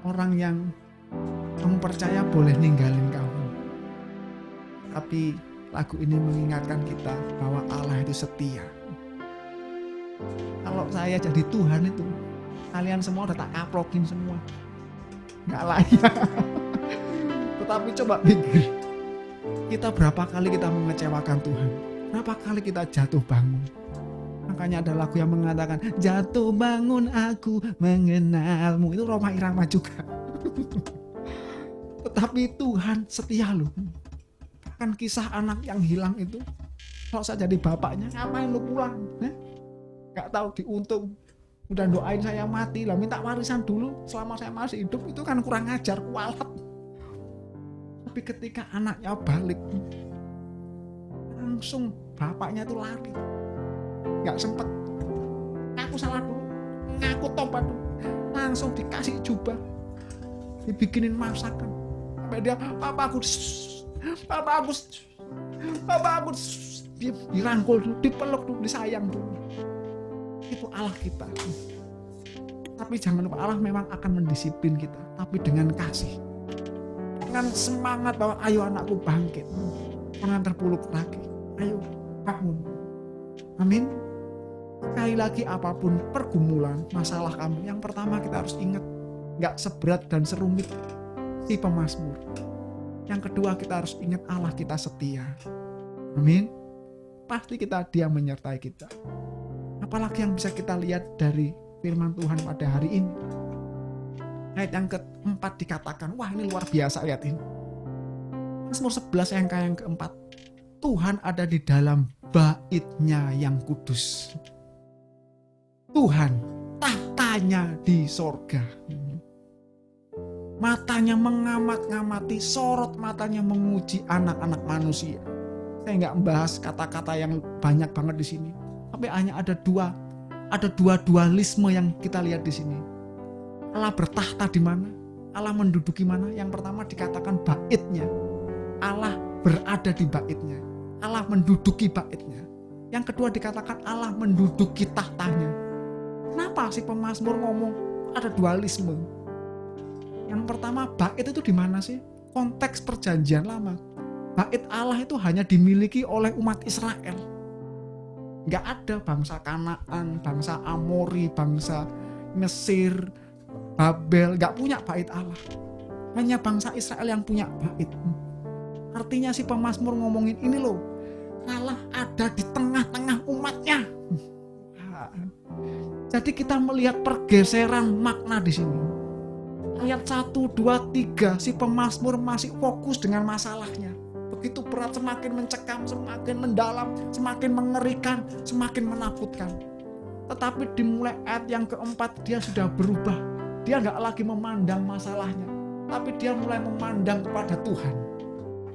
Orang yang kamu percaya boleh ninggalin kamu. Tapi lagu ini mengingatkan kita bahwa Allah itu setia. Kalau saya jadi Tuhan itu, kalian semua udah tak kaprokin semua. Nggak layak. Tetapi coba pikir, kita berapa kali kita mengecewakan Tuhan? Berapa kali kita jatuh bangun? Makanya ada lagu yang mengatakan, jatuh bangun aku mengenalmu. Itu Rhoma Irama juga. Tetapi Tuhan setia loh. Kan kisah anak yang hilang itu, kalau saya jadi bapaknya, ngapain lu pulang? Gak tahu diuntung. Udah doain saya mati lah, minta warisan dulu selama saya masih hidup, itu kan kurang ajar, kualat. Tapi ketika anaknya balik, langsung bapaknya tuh lari. Gak sempet ngaku salah dulu, ngaku tobat dulu, langsung dikasih jubah, dibikinin masakan. Sampai dia, Papa aku dirangkul dulu, dipeluk dulu, disayang dulu. Itu Allah kita. Tapi jangan lupa, Allah memang akan mendisiplin kita, tapi dengan kasih, dengan semangat bahwa ayo anakku bangkit, jangan terpuruk lagi, ayo bangun. Amin. Sekali lagi, apapun pergumulan, masalah kamu, yang pertama kita harus ingat, gak seberat dan serumit si pemazmur. Yang kedua, kita harus ingat Allah kita setia. Amin. Pasti dia menyertai kita. Apalagi yang bisa kita lihat dari firman Tuhan pada hari ini. Ayat yang keempat dikatakan, wah ini luar biasa ayat ini. Mazmur 11 yang keempat. Tuhan ada di dalam bait-Nya yang kudus. Tuhan tahtanya di sorga. Matanya mengamat-ngamati, sorot matanya menguji anak-anak manusia. Saya nggak membahas kata-kata yang banyak banget di sini. Tapi hanya ada dua dualisme yang kita lihat di sini. Allah bertahta di mana? Allah menduduki mana? Yang pertama dikatakan bait-Nya. Allah berada di bait-Nya. Allah menduduki bait-Nya. Yang kedua dikatakan Allah menduduki tahtanya. Kenapa si pemazmur ngomong ada dualisme? Yang pertama, bait itu di mana sih? Konteks perjanjian lama. Bait Allah itu hanya dimiliki oleh umat Israel. Nggak ada bangsa Kanaan, bangsa Amori, bangsa Mesir, Babel, nggak punya bait Allah. Hanya bangsa Israel yang punya bait. Artinya si pemazmur ngomongin ini loh, Allah ada di tengah-tengah umatnya. Jadi kita melihat pergeseran makna di sini. Ayat 1, 2, 3, si pemazmur masih fokus dengan masalahnya. Begitu berat, semakin mencekam, semakin mendalam, semakin mengerikan, semakin menakutkan. Tetapi dimulai ayat yang keempat, dia sudah berubah. Dia nggak lagi memandang masalahnya, tapi dia mulai memandang kepada Tuhan.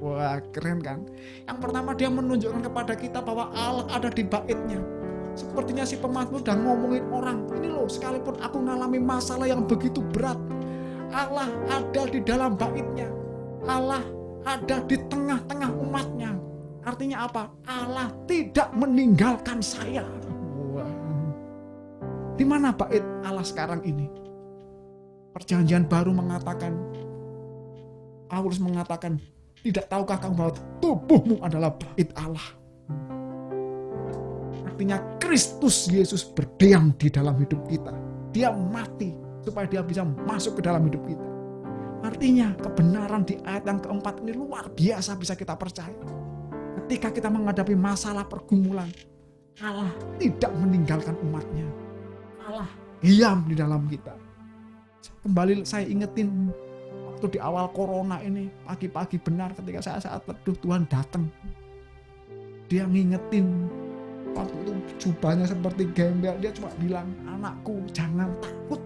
Wah, keren kan? Yang pertama, dia menunjukkan kepada kita bahwa Allah ada di bait-Nya. Sepertinya si pemazmur udah ngomongin orang, ini loh, sekalipun aku mengalami masalah yang begitu berat, Allah ada di dalam bait-Nya. Allah ada di tengah-tengah umatnya. Artinya apa? Allah tidak meninggalkan saya. Wow. Di mana bait Allah sekarang ini? Perjanjian baru mengatakan, Paulus mengatakan, tidak tahukah kamu bahwa tubuhmu adalah bait Allah? Artinya Kristus Yesus berdiam di dalam hidup kita. Dia mati supaya dia bisa masuk ke dalam hidup kita. Artinya kebenaran di ayat yang keempat ini luar biasa bisa kita percaya. Ketika kita menghadapi masalah pergumulan, Allah tidak meninggalkan umatnya. Allah diam di dalam kita. Kembali saya ingetin waktu di awal corona ini, pagi-pagi benar ketika saya saat teduh, Tuhan datang. Dia ngingetin, waktu itu jubahnya seperti gembel, dia cuma bilang, anakku jangan takut.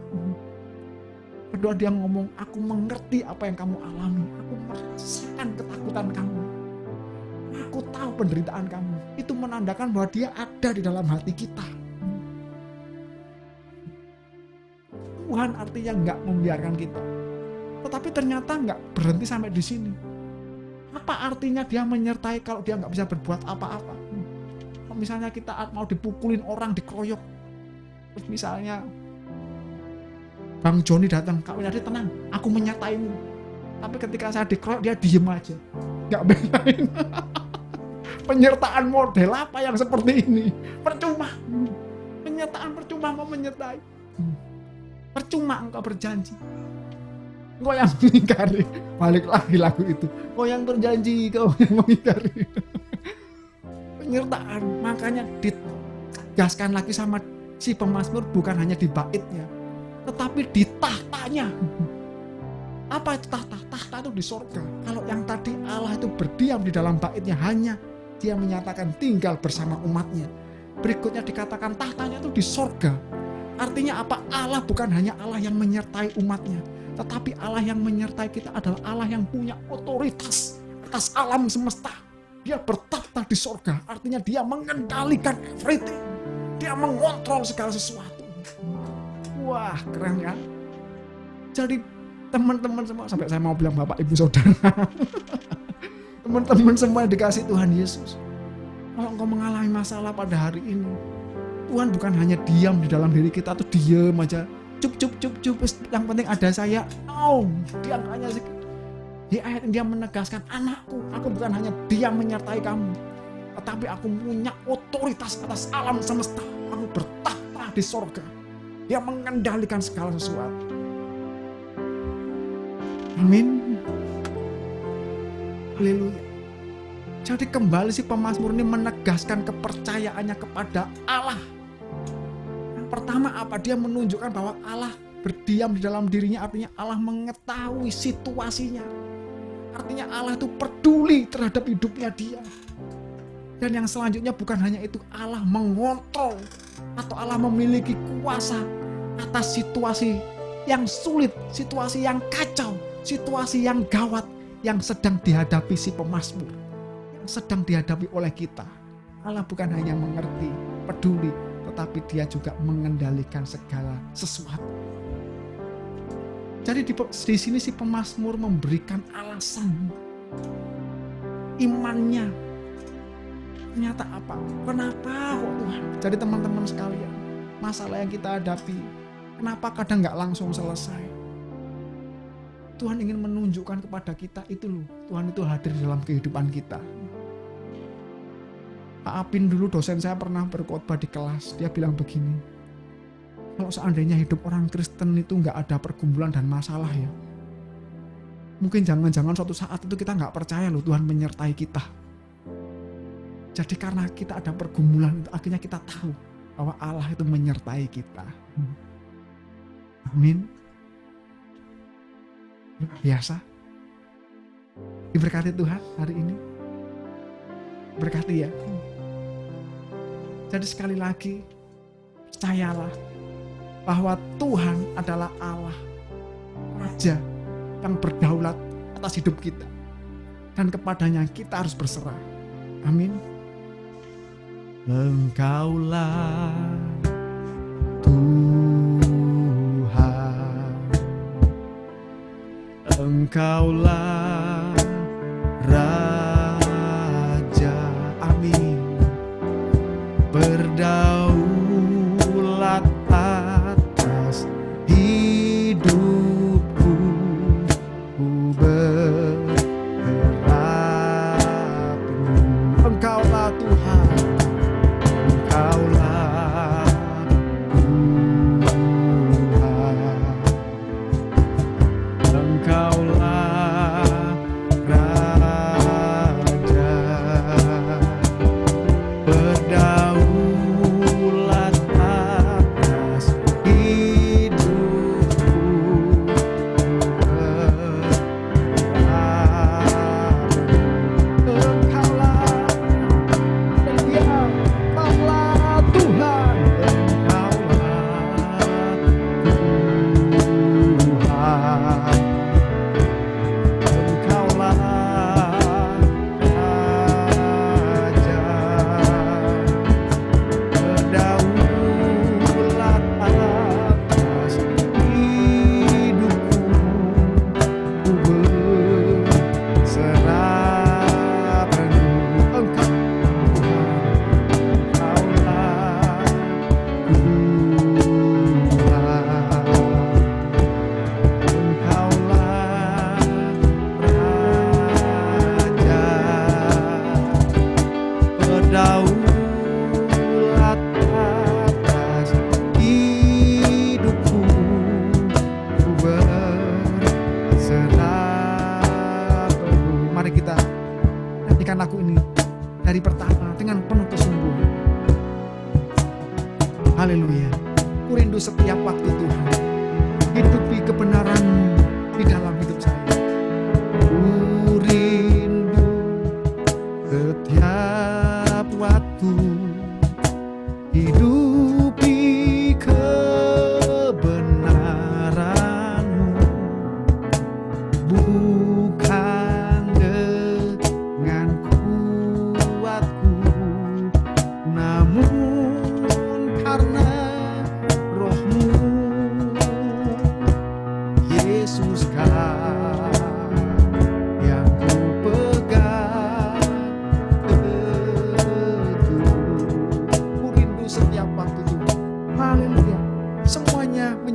Kedua dia ngomong, aku mengerti apa yang kamu alami, aku merasakan ketakutan kamu, aku tahu penderitaan kamu. Itu menandakan bahwa dia ada di dalam hati kita. Tuhan artinya nggak membiarkan kita, tetapi ternyata nggak berhenti sampai di sini. Apa artinya dia menyertai kalau dia nggak bisa berbuat apa-apa? Misalnya kita mau dipukulin orang, dikeroyok, Terus misalnya Bang Joni datang, Kak Winardi tenang, aku menyertaimu. Tapi ketika saya dikeroyok dia diem aja, nggak belain. Penyertaan model apa yang seperti ini? Percuma. Penyertaan percuma mau menyertai. Percuma engkau berjanji. Engkau yang mengingkari. Balik lagi lagu itu. Engkau yang berjanji, kau yang mengingkari. Penyertaan, makanya ditegaskan lagi sama si pemazmur bukan hanya di baitnya, tetapi di tahtanya. Apa itu tahta? Tahta itu di sorga. Kalau yang tadi Allah itu berdiam di dalam baitnya, hanya dia menyatakan tinggal bersama umatnya. Berikutnya dikatakan tahtanya itu di sorga. Artinya apa? Allah bukan hanya Allah yang menyertai umatnya, tetapi Allah yang menyertai kita adalah Allah yang punya otoritas atas alam semesta. Dia bertahta di sorga, artinya dia mengendalikan everything. Dia mengontrol segala sesuatu. Wah, keren kan? Jadi teman-teman semua, sampai saya mau bilang Bapak Ibu Saudara, teman-teman semua dikasih Tuhan Yesus. Kalau engkau mengalami masalah pada hari ini, Tuhan bukan hanya diam di dalam diri kita tuh diam aja, cup, yang penting ada saya. No, dia hanya di ayat ini dia menegaskan, anakku, aku bukan hanya diam menyertai kamu, tetapi aku punya otoritas atas alam semesta. Aku bertahta di sorga. Dia mengendalikan segala sesuatu. Amin. Haleluya. Jadi kembali si pemazmur ini menegaskan kepercayaannya kepada Allah. Yang pertama apa? Dia menunjukkan bahwa Allah berdiam di dalam dirinya, artinya Allah mengetahui situasinya. Artinya Allah itu peduli terhadap hidupnya dia. Dan yang selanjutnya bukan hanya itu, Allah mengontrol atau Allah memiliki kuasa atas situasi yang sulit, situasi yang kacau, situasi yang gawat yang sedang dihadapi si pemazmur, yang sedang dihadapi oleh kita. Allah bukan hanya mengerti, peduli, tetapi dia juga mengendalikan segala sesuatu. Jadi di sini si pemazmur memberikan alasan imannya. Ternyata apa? Kenapa kok Tuhan? Jadi teman-teman sekalian, masalah yang kita hadapi, kenapa kadang nggak langsung selesai? Tuhan ingin menunjukkan kepada kita itu loh, Tuhan itu hadir dalam kehidupan kita. Pak Apin dulu dosen saya pernah berkhotbah di kelas, dia bilang begini, kalau seandainya hidup orang Kristen itu nggak ada pergumulan dan masalah ya, mungkin jangan-jangan suatu saat itu kita nggak percaya loh Tuhan menyertai kita. Jadi karena kita ada pergumulan, akhirnya kita tahu bahwa Allah itu menyertai kita. Amin. Biasa. Diberkati Tuhan hari ini. Berkati ya. Jadi sekali lagi, percayalah bahwa Tuhan adalah Allah, Raja yang berdaulat atas hidup kita. Dan kepadanya kita harus berserah. Amin. Engkaulah Tuhan, Engkaulah Raja, amin, berdaulat atas hidupku, ku berharapmu. Engkaulah Tuhan, Engkaulah Tuhan, Engkaulah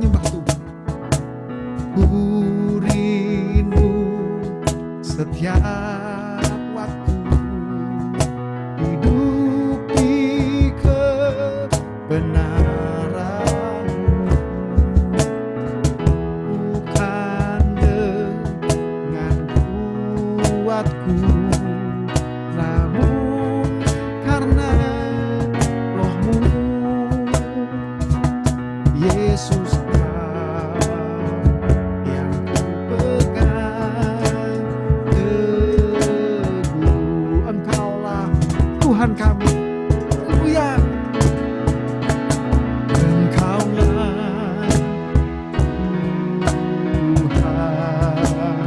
menyembah Tuhan. Ku rindu setiap waktu hidup di kebenaran-Mu, bukan dengan kuatku, namun karena Roh-Mu. Yesus, yang ku pegang teguh, Engkaulah Tuhan kami. Haleluya. Engkaulah Tuhan,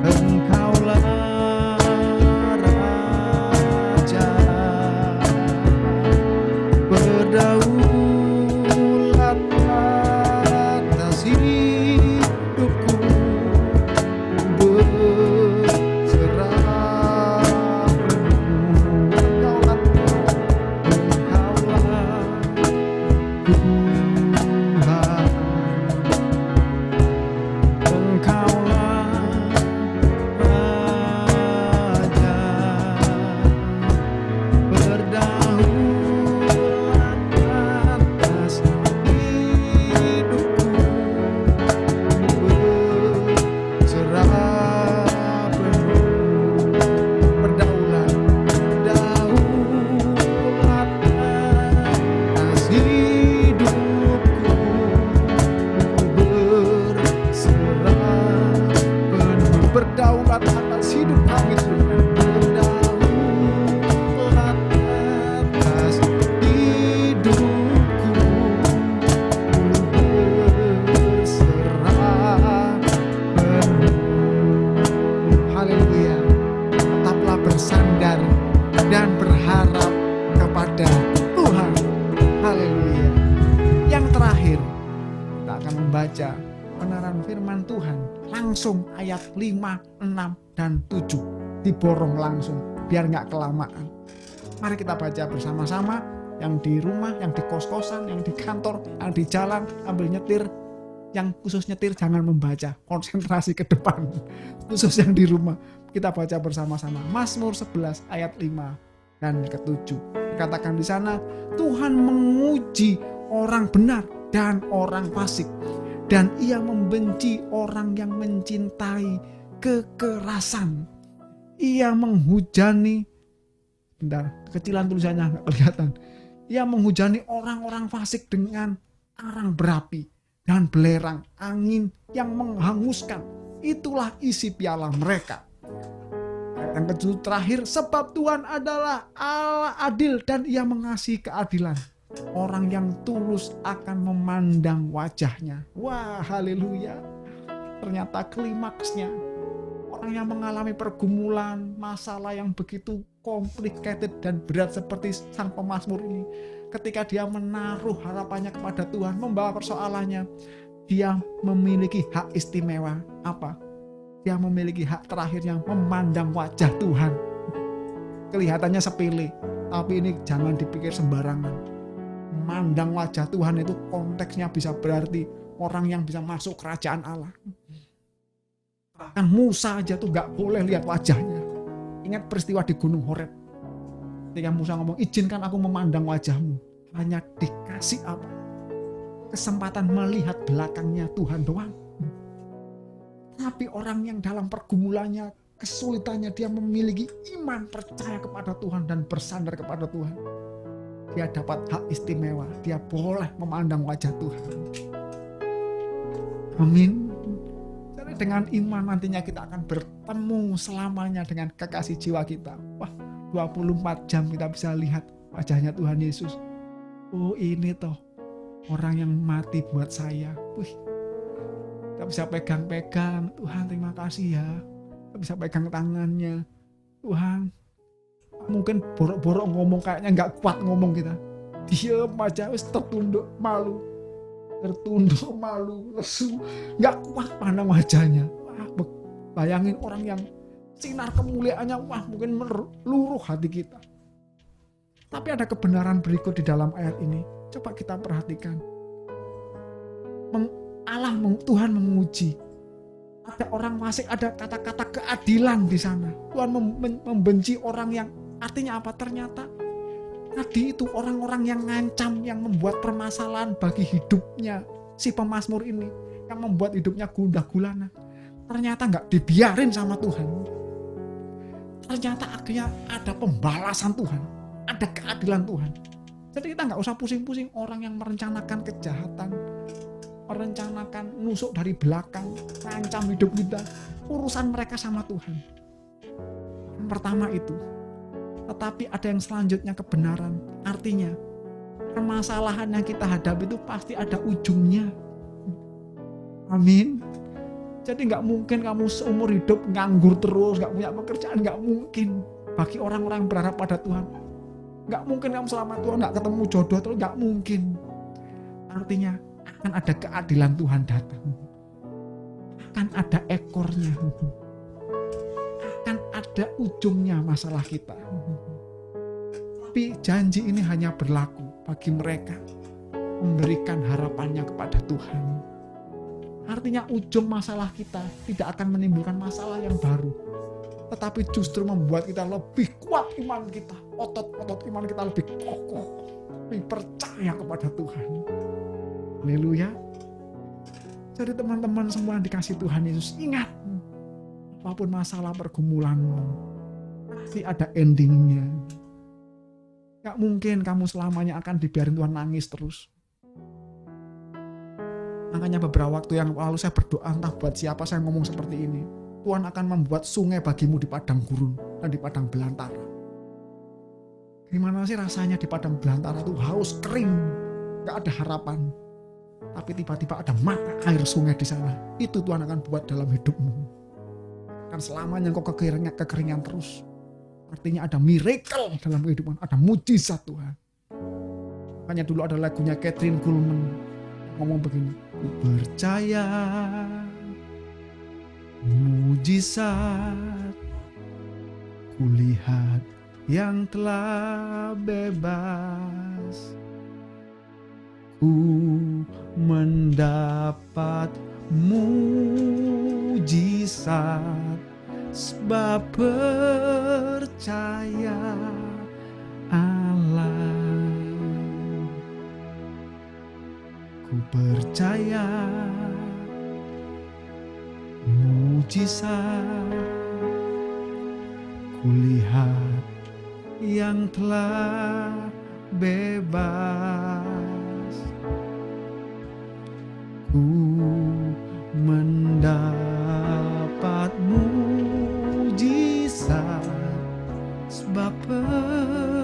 Engkaulah Raja, berdaulat atas hidupku, berserah penuh. Engkaulah Tuhan, Engkaulah Raja, berdaulat atas hidupku, berserah penuh. Berdaulat atas hidupku, berserah penuh. Berdaulat atas hidup kami Tuhan, berdaulat atas hidupku, berserah penuh. Haleluya. Tetaplah bersandar dan berharap kepada Tuhan. Haleluya. Yang terakhir, kita akan membaca kebenaran firman Tuhan langsung ayat 5, 6, dan 7. Diborong langsung biar nggak kelamaan. Mari kita baca bersama-sama, yang di rumah, yang di kos-kosan, yang di kantor, yang di jalan, ambil nyetir. Yang khusus nyetir jangan membaca, konsentrasi ke depan. Khusus yang di rumah, kita baca bersama-sama. Mazmur 11 ayat 5 dan ke-7. Dikatakan di sana, Tuhan menguji orang benar dan orang fasik, dan Ia membenci orang yang mencintai kekerasan. Ia menghujani, bentar, kecilan tulisannya nggak kelihatan. Ia menghujani orang-orang fasik dengan arang berapi dan belerang angin yang menghanguskan. Itulah isi piala mereka. Yang kedua terakhir, sebab Tuhan adalah Allah adil dan Ia mengasihi keadilan. Orang yang tulus akan memandang wajahnya. Wah, haleluya. Ternyata klimaksnya, orang yang mengalami pergumulan, masalah yang begitu complicated dan berat seperti sang pemazmur ini, ketika dia menaruh harapannya kepada Tuhan, membawa persoalannya, dia memiliki hak istimewa. Apa? Dia memiliki hak terakhir yang memandang wajah Tuhan. Kelihatannya sepele, tapi ini jangan dipikir sembarangan. Memandang wajah Tuhan itu konteksnya bisa berarti orang yang bisa masuk kerajaan Allah. Bahkan Musa aja tuh gak boleh lihat wajahnya. Ingat peristiwa di Gunung Horeb. Ketika Musa ngomong, izinkan aku memandang wajahmu. Hanya dikasih apa? Kesempatan melihat belakangnya Tuhan doang. Tapi orang yang dalam pergumulannya, kesulitannya, dia memiliki iman, percaya kepada Tuhan dan bersandar kepada Tuhan. Dia dapat hak istimewa. Dia boleh memandang wajah Tuhan. Amin. Jadi dengan iman nantinya kita akan bertemu selamanya dengan kekasih jiwa kita. Wah, 24 jam kita bisa lihat wajahnya Tuhan Yesus. Oh, ini toh orang yang mati buat saya. Wih, kita bisa pegang-pegang. Tuhan, terima kasih ya. Kita bisa pegang tangannya. Tuhan, mungkin borok-borok ngomong, kayaknya nggak kuat ngomong kita. Diam aja, wis tertunduk malu, lesu, nggak kuat pandang wajahnya. Wah, bayangin orang yang sinar kemuliaannya, wah mungkin meluruh hati kita. Tapi ada kebenaran berikut di dalam ayat ini. Coba kita perhatikan. Tuhan menguji. Ada orang fasik, ada kata-kata keadilan di sana. Tuhan membenci orang yang artinya apa? Ternyata tadi itu orang-orang yang ngancam, yang membuat permasalahan bagi hidupnya si pemazmur ini, yang membuat hidupnya gundah gulana. Ternyata nggak dibiarin sama Tuhan. Ternyata akhirnya ada pembalasan Tuhan, ada keadilan Tuhan. Jadi kita nggak usah pusing-pusing orang yang merencanakan kejahatan, merencanakan nusuk dari belakang, ngancam hidup kita. Urusan mereka sama Tuhan. Yang pertama itu. Tetapi ada yang selanjutnya, kebenaran. Artinya permasalahan yang kita hadapi itu pasti ada ujungnya. Amin. Jadi nggak mungkin kamu seumur hidup nganggur terus, nggak punya pekerjaan, nggak mungkin. Bagi orang-orang yang berharap pada Tuhan, nggak mungkin kamu selama Tuhan nggak ketemu jodoh terus, nggak mungkin. Artinya akan ada keadilan Tuhan datang, akan ada ekornya, akan ada ujungnya masalah kita. Tapi janji ini hanya berlaku bagi mereka memberikan harapannya kepada Tuhan. Artinya ujung masalah kita tidak akan menimbulkan masalah yang baru, tetapi justru membuat kita lebih kuat iman kita, otot-otot iman kita lebih kokoh, lebih percaya kepada Tuhan. Haleluya. Jadi teman-teman semua yang dikasih Tuhan Yesus, ingat, apapun masalah pergumulanmu, pasti ada endingnya. Gak mungkin kamu selamanya akan dibiarin Tuhan nangis terus. Makanya beberapa waktu yang lalu saya berdoa, entah buat siapa saya ngomong seperti ini. Tuhan akan membuat sungai bagimu di padang gurun dan di padang belantara. Gimana sih rasanya di padang belantara itu haus, kering, gak ada harapan. Tapi tiba-tiba ada mata air sungai di sana. Itu Tuhan akan buat dalam hidupmu. Kan selamanya kau kekeringan terus. Artinya ada miracle dalam kehidupan, ada mujizat Tuhan. Makanya dulu ada lagunya Catherine Kuhlman ngomong begini, ku percaya mujizat, kulihat yang telah bebas, ku mendapat mujizat sebab percaya Allah. Ku percaya mujizat, kulihat yang telah bebas, ku mendapat mujizat sebab percaya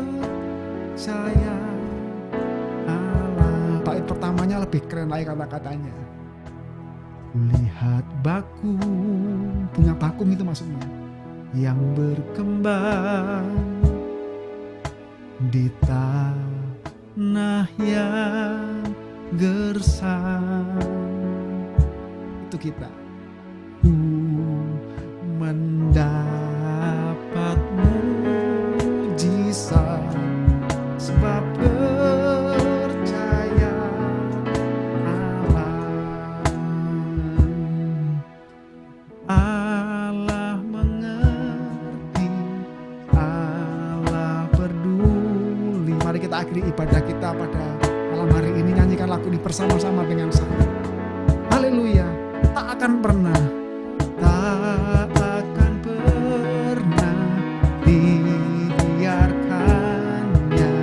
Allah. Bait pertamanya lebih keren lagi kata-katanya. Kulihat bakung, bunga bakung itu maksudnya, yang berkembang di tanah yang gersang. Itu kita. Ku mendapat mujizat sebab percaya Allah. Allah mengerti, Allah peduli. Mari kita akhiri ibadah kita pada malam hari ini, nyanyikan lagu ini bersama-sama dengan saya. Haleluya. Tak akan pernah dibiarkannya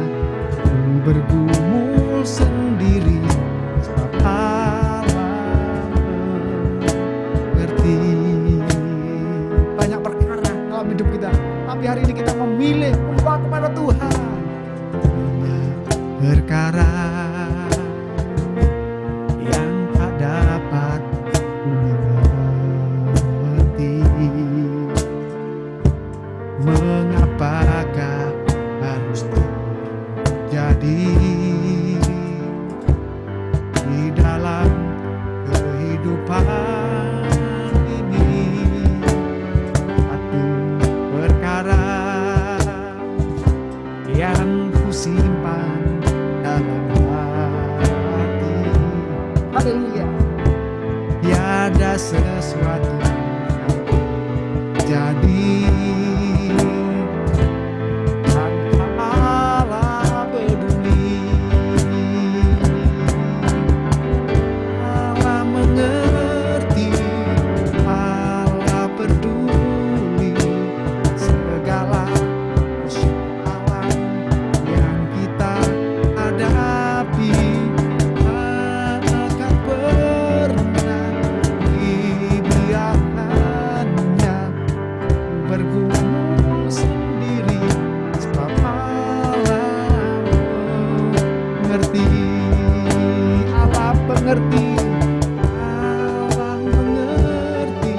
ku bergumul sendiri sebab Allah mengerti. Banyak perkara dalam hidup kita, tapi hari ini kita memilih membawa kepada Tuhan. Perkara yang tak dapat ku tiada sesuatu yang jadi tanpa Allah peduli. Allah mengerti, Allah peduli segala persoalan yang kita hadapi. Akan pernah dibiarkannya bergumul sendiri, sebab Allah mengerti. Allah mengerti, Allah mengerti,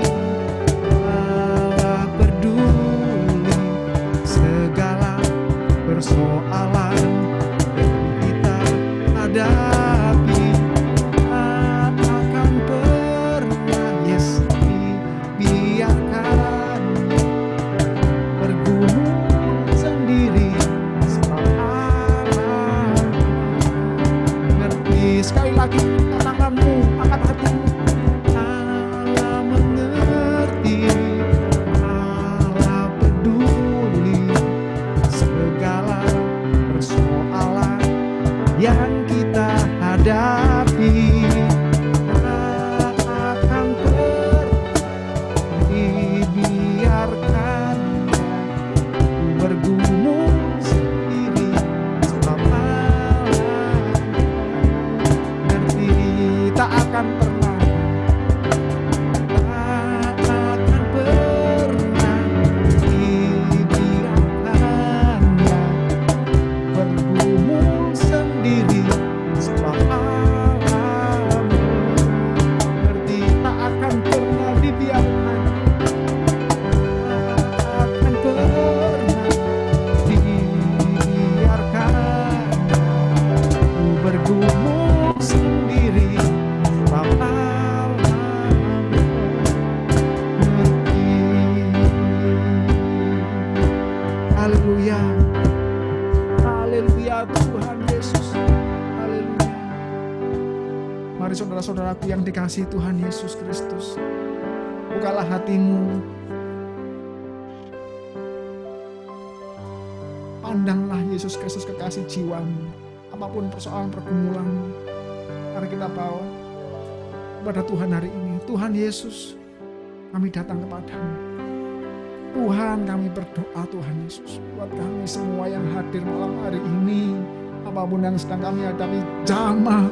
Allah peduli segala persoalan yang kita hadapi. Akan pernah Yesus dibiarkan bergumul sendiri, sebab Allah mengerti. Sekali lagi, angkat tanganmu, angkat hatimu. Allah mengerti, Allah peduli segala persoalan yang kita hadapi. Akan dibiarkannya bergumul sendiri, sebab Allah mengerti. Tak akan pernah, tak akan pernah dibiarkannya bergumul sendiri, sebab Allah mengerti. Tak akan pernah dibiarkan, tak akan pernah dibiarkan bergumul sendiri, sebab Allah mengerti. Haleluya, haleluya Tuhan Yesus, haleluya. Mari saudara-saudaraku yang dikasihi Tuhan Yesus Kristus, bukalah hatimu, pandanglah Yesus Kristus kekasih jiwamu. Apapun persoalan pergumulanmu, mari kita bawa kepada Tuhan hari ini. Tuhan Yesus, kami datang kepadamu. Tuhan, kami berdoa Tuhan Yesus, buat kami semua yang hadir malam hari ini, apapun yang sedang kami hadapi, jamah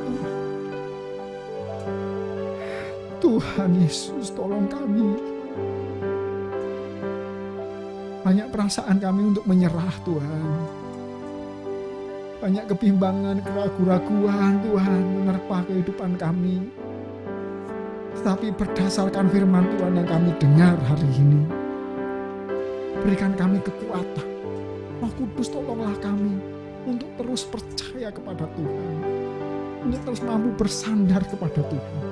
Tuhan Yesus, tolong kami. Banyak perasaan kami untuk menyerah Tuhan, banyak kebimbangan, keraguan-raguan Tuhan menerpa kehidupan kami. Tetapi berdasarkan firman Tuhan yang kami dengar hari ini, berikan kami kekuatan. Roh Kudus, tolonglah kami untuk terus percaya kepada Tuhan, untuk terus mampu bersandar kepada Tuhan.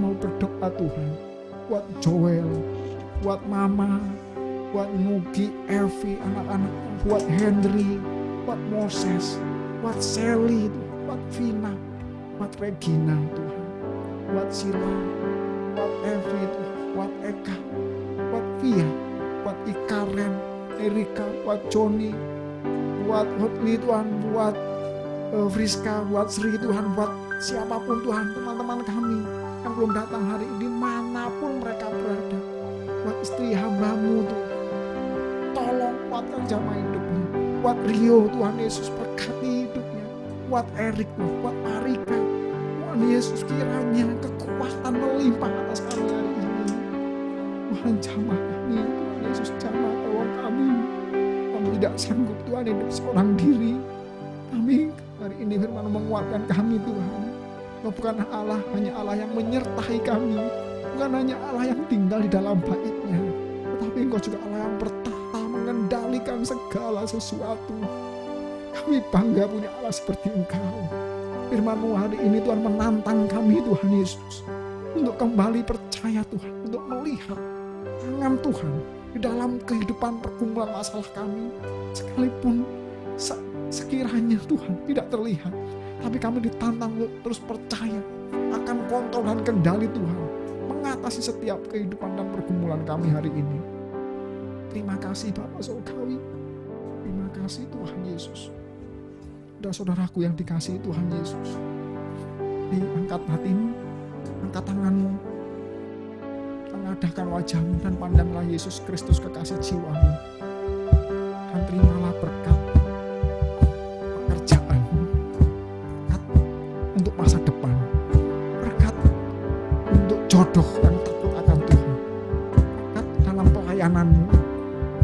Mau berdoa Tuhan buat Joel, buat Mama, buat Nugi, Evi, anak-anak, buat Henry, buat Moses, buat Sally, buat Vina, buat Regina Tuhan, buat Sila, buat Evi, buat Eka, buat Via, buat Ikaren, Erika, buat Joni, buat Hotli Tuhan, buat Friska, buat Sri Tuhan, buat siapapun Tuhan, teman-teman kami yang belum datang hari ini, manapun mereka berada, buat istri hamba-Mu Tuhan, tolong kuatkan jamaah hidupnya, buat Rio Tuhan Yesus, berkati hidupnya, buat Erik, buat Marika, Tuhan Yesus, kiranya kekuatan melimpah atas kami hari ini. Tuhan, jamah kami, Tuhan Yesus, jamah, tolong kami. Kami tidak sanggup Tuhan hidup seorang diri. Kami hari ini firman menguatkan kami Tuhan. Engkau bukan Allah, hanya Allah yang menyertai kami, bukan hanya Allah yang tinggal di dalam bait-Nya, tetapi Engkau juga Allah yang bertahta mengendalikan segala sesuatu. Kami bangga punya Allah seperti Engkau. Firman-Mu hari ini Tuhan menantang kami Tuhan Yesus untuk kembali percaya Tuhan, untuk melihat tangan Tuhan di dalam kehidupan pergumulan masalah kami, sekalipun sekiranya Tuhan tidak terlihat, tapi kami ditantang untuk terus percaya akan kontrol dan kendali Tuhan. mengatasi setiap kehidupan dan pergumulan kami hari ini. Terima kasih Bapak Surgawi. Terima kasih Tuhan Yesus. Dan saudaraku yang dikasihi Tuhan Yesus, diangkat hatimu, angkat tanganmu, mengadahkan wajahmu dan pandanglah Yesus Kristus kekasih jiwamu, dan terimalah berkat pekerjaanmu, berkat untuk masa depan, berkat untuk jodoh yang takut akan Tuhan, berkat dalam pelayananmu,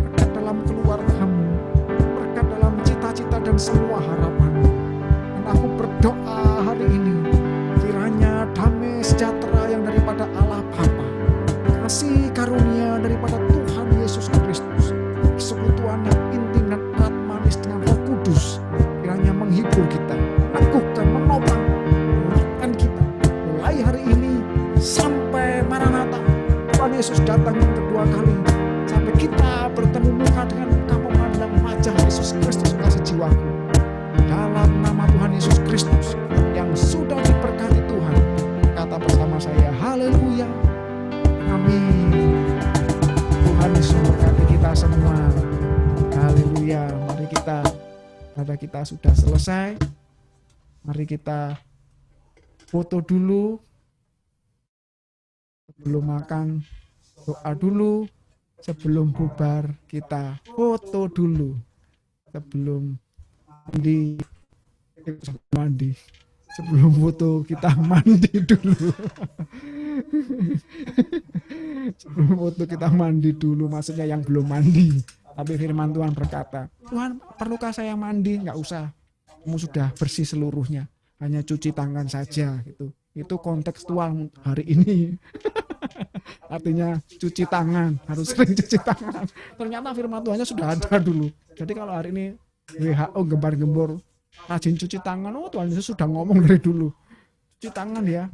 berkat dalam keluargamu, berkat dalam cita-cita dan semua harapanmu. Dan aku berdoa hari ini, kiranya damai sejahtera yang daripada Allah Bapa, kasih karunia daripada Tuhan Yesus Kristus, persekutuan yang intim dan erat manis dengan Roh Kudus, kiranya menghibur kita, meneguhkan, menopang, menguatkan kita mulai hari ini sampai Maranatha, Tuhan Yesus datang yang kedua kali, sampai kita bertemu muka dengan muka memandang wajah Yesus Kristus kasih jiwaku. Dalam nama Tuhan Yesus Kristus yang sudah diberkati Tuhan, kata bersama saya, haleluya, amin. Tuhan Yesus memberkati kita semua, haleluya. Mari kita, pada kita sudah selesai, mari kita foto dulu sebelum makan, doa dulu sebelum bubar, kita foto dulu sebelum mandi, sebelum foto kita mandi dulu. Sebelum foto kita mandi dulu, maksudnya yang belum mandi. Tapi firman Tuhan berkata, Tuhan, perlukah saya mandi? Nggak usah, kamu sudah bersih seluruhnya, hanya cuci tangan saja gitu. Itu kontekstual hari ini. Artinya cuci tangan, harus sering cuci tangan. Ternyata firman Tuhannya sudah ada dulu. Jadi kalau hari ini WHO gembar-gembor rajin cuci tangan, oh Tuhan Yesus sudah ngomong dari dulu. Cuci tangan ya.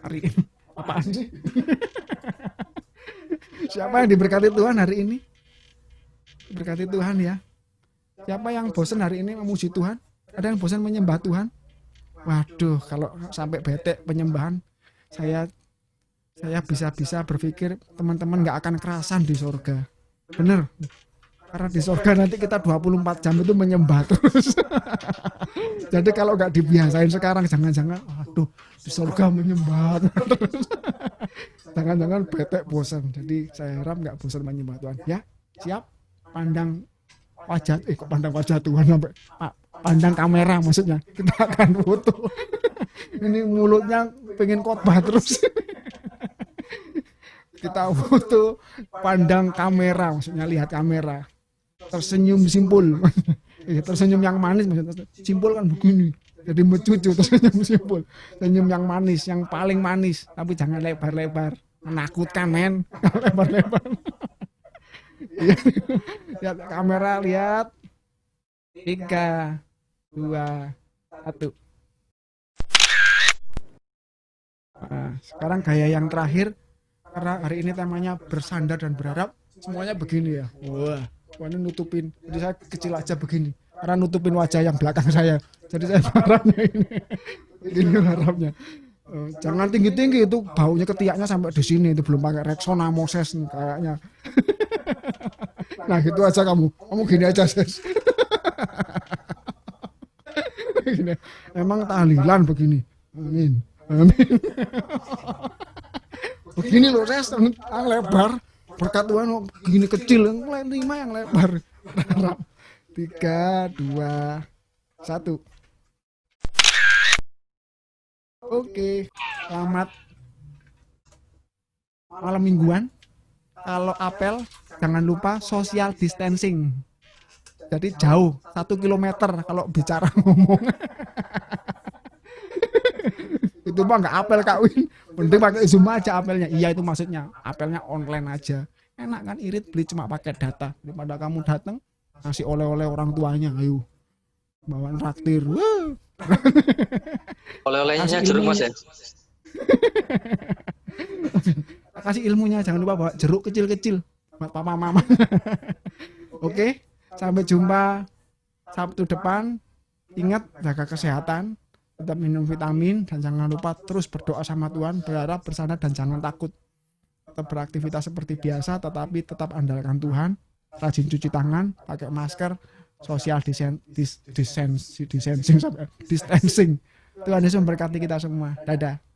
Hari ini apaan sih? Siapa yang diberkati Tuhan hari ini? Berkati Tuhan ya. Siapa yang bosan hari ini memuji Tuhan? Ada yang bosan menyembah Tuhan? Waduh, kalau sampai bete penyembahan, saya bisa berpikir teman-teman nggak akan kerasan di sorga. Bener. Karena di sorga nanti kita 24 jam itu menyembah terus. Jadi kalau nggak dibiasain sekarang, jangan-jangan, aduh, di sorga menyembah terus. Jangan-jangan bete bosan. Jadi saya harap nggak bosan menyembah Tuhan. Ya, siap? Pandang wajah Tuhan sampai pandang kamera maksudnya. Kita akan foto. Ini mulutnya pengen khotbah terus. Kita foto pandang kamera, maksudnya lihat kamera. Tersenyum simpul. Tersenyum yang manis maksudnya. Simpul kan begini. Jadi mencucu tersenyum simpul. Senyum yang manis, yang paling manis, tapi jangan lebar-lebar. Menakutkan men. Lebar-lebar. Lihat kamera, lihat. 3, 2, 1. Nah, sekarang gaya yang terakhir, karena hari ini temanya bersandar dan berharap, semuanya begini ya. Wah, ini nutupin. Jadi saya kecil aja begini, karena nutupin wajah yang belakang saya. Jadi saya harapnya ini harapnya. Jangan tinggi-tinggi, itu baunya ketiaknya sampai di sini, itu belum pakai Rexona Moses nih, kayaknya. Nah gitu aja kamu gini aja Ses. Gini. Emang tahlilan begini. Amin. Begini loh Ses, yang lebar. Berkat Tuhan begini kecil, yang lima yang lebar. 3, 2, 1. Oke, selamat malam mingguan. Kalau apel, jangan lupa social distancing. Jadi jauh, 1 kilometer kalau bicara ngomong. Itu mah nggak apel Kak Win. Penting pakai Zoom aja apelnya. Iya itu maksudnya, apelnya online aja. Enak kan, irit beli cuma pakai data. Daripada kamu datang, ngasih oleh-oleh orang tuanya, ayo. Bawaan traktir. Oleh-olehnya jeruk Mas ya. Kasih ilmunya, jangan lupa bawa jeruk kecil-kecil buat papa mama. Oke, sampai jumpa Sabtu depan. Ingat, jaga kesehatan, tetap minum vitamin, dan jangan lupa terus berdoa sama Tuhan, berharap, bersandar, dan jangan takut. Tetap beraktivitas seperti biasa, tetapi tetap andalkan Tuhan, rajin cuci tangan, pakai masker, social distancing. Tuhan Yesus memberkati kita semua. Dadah.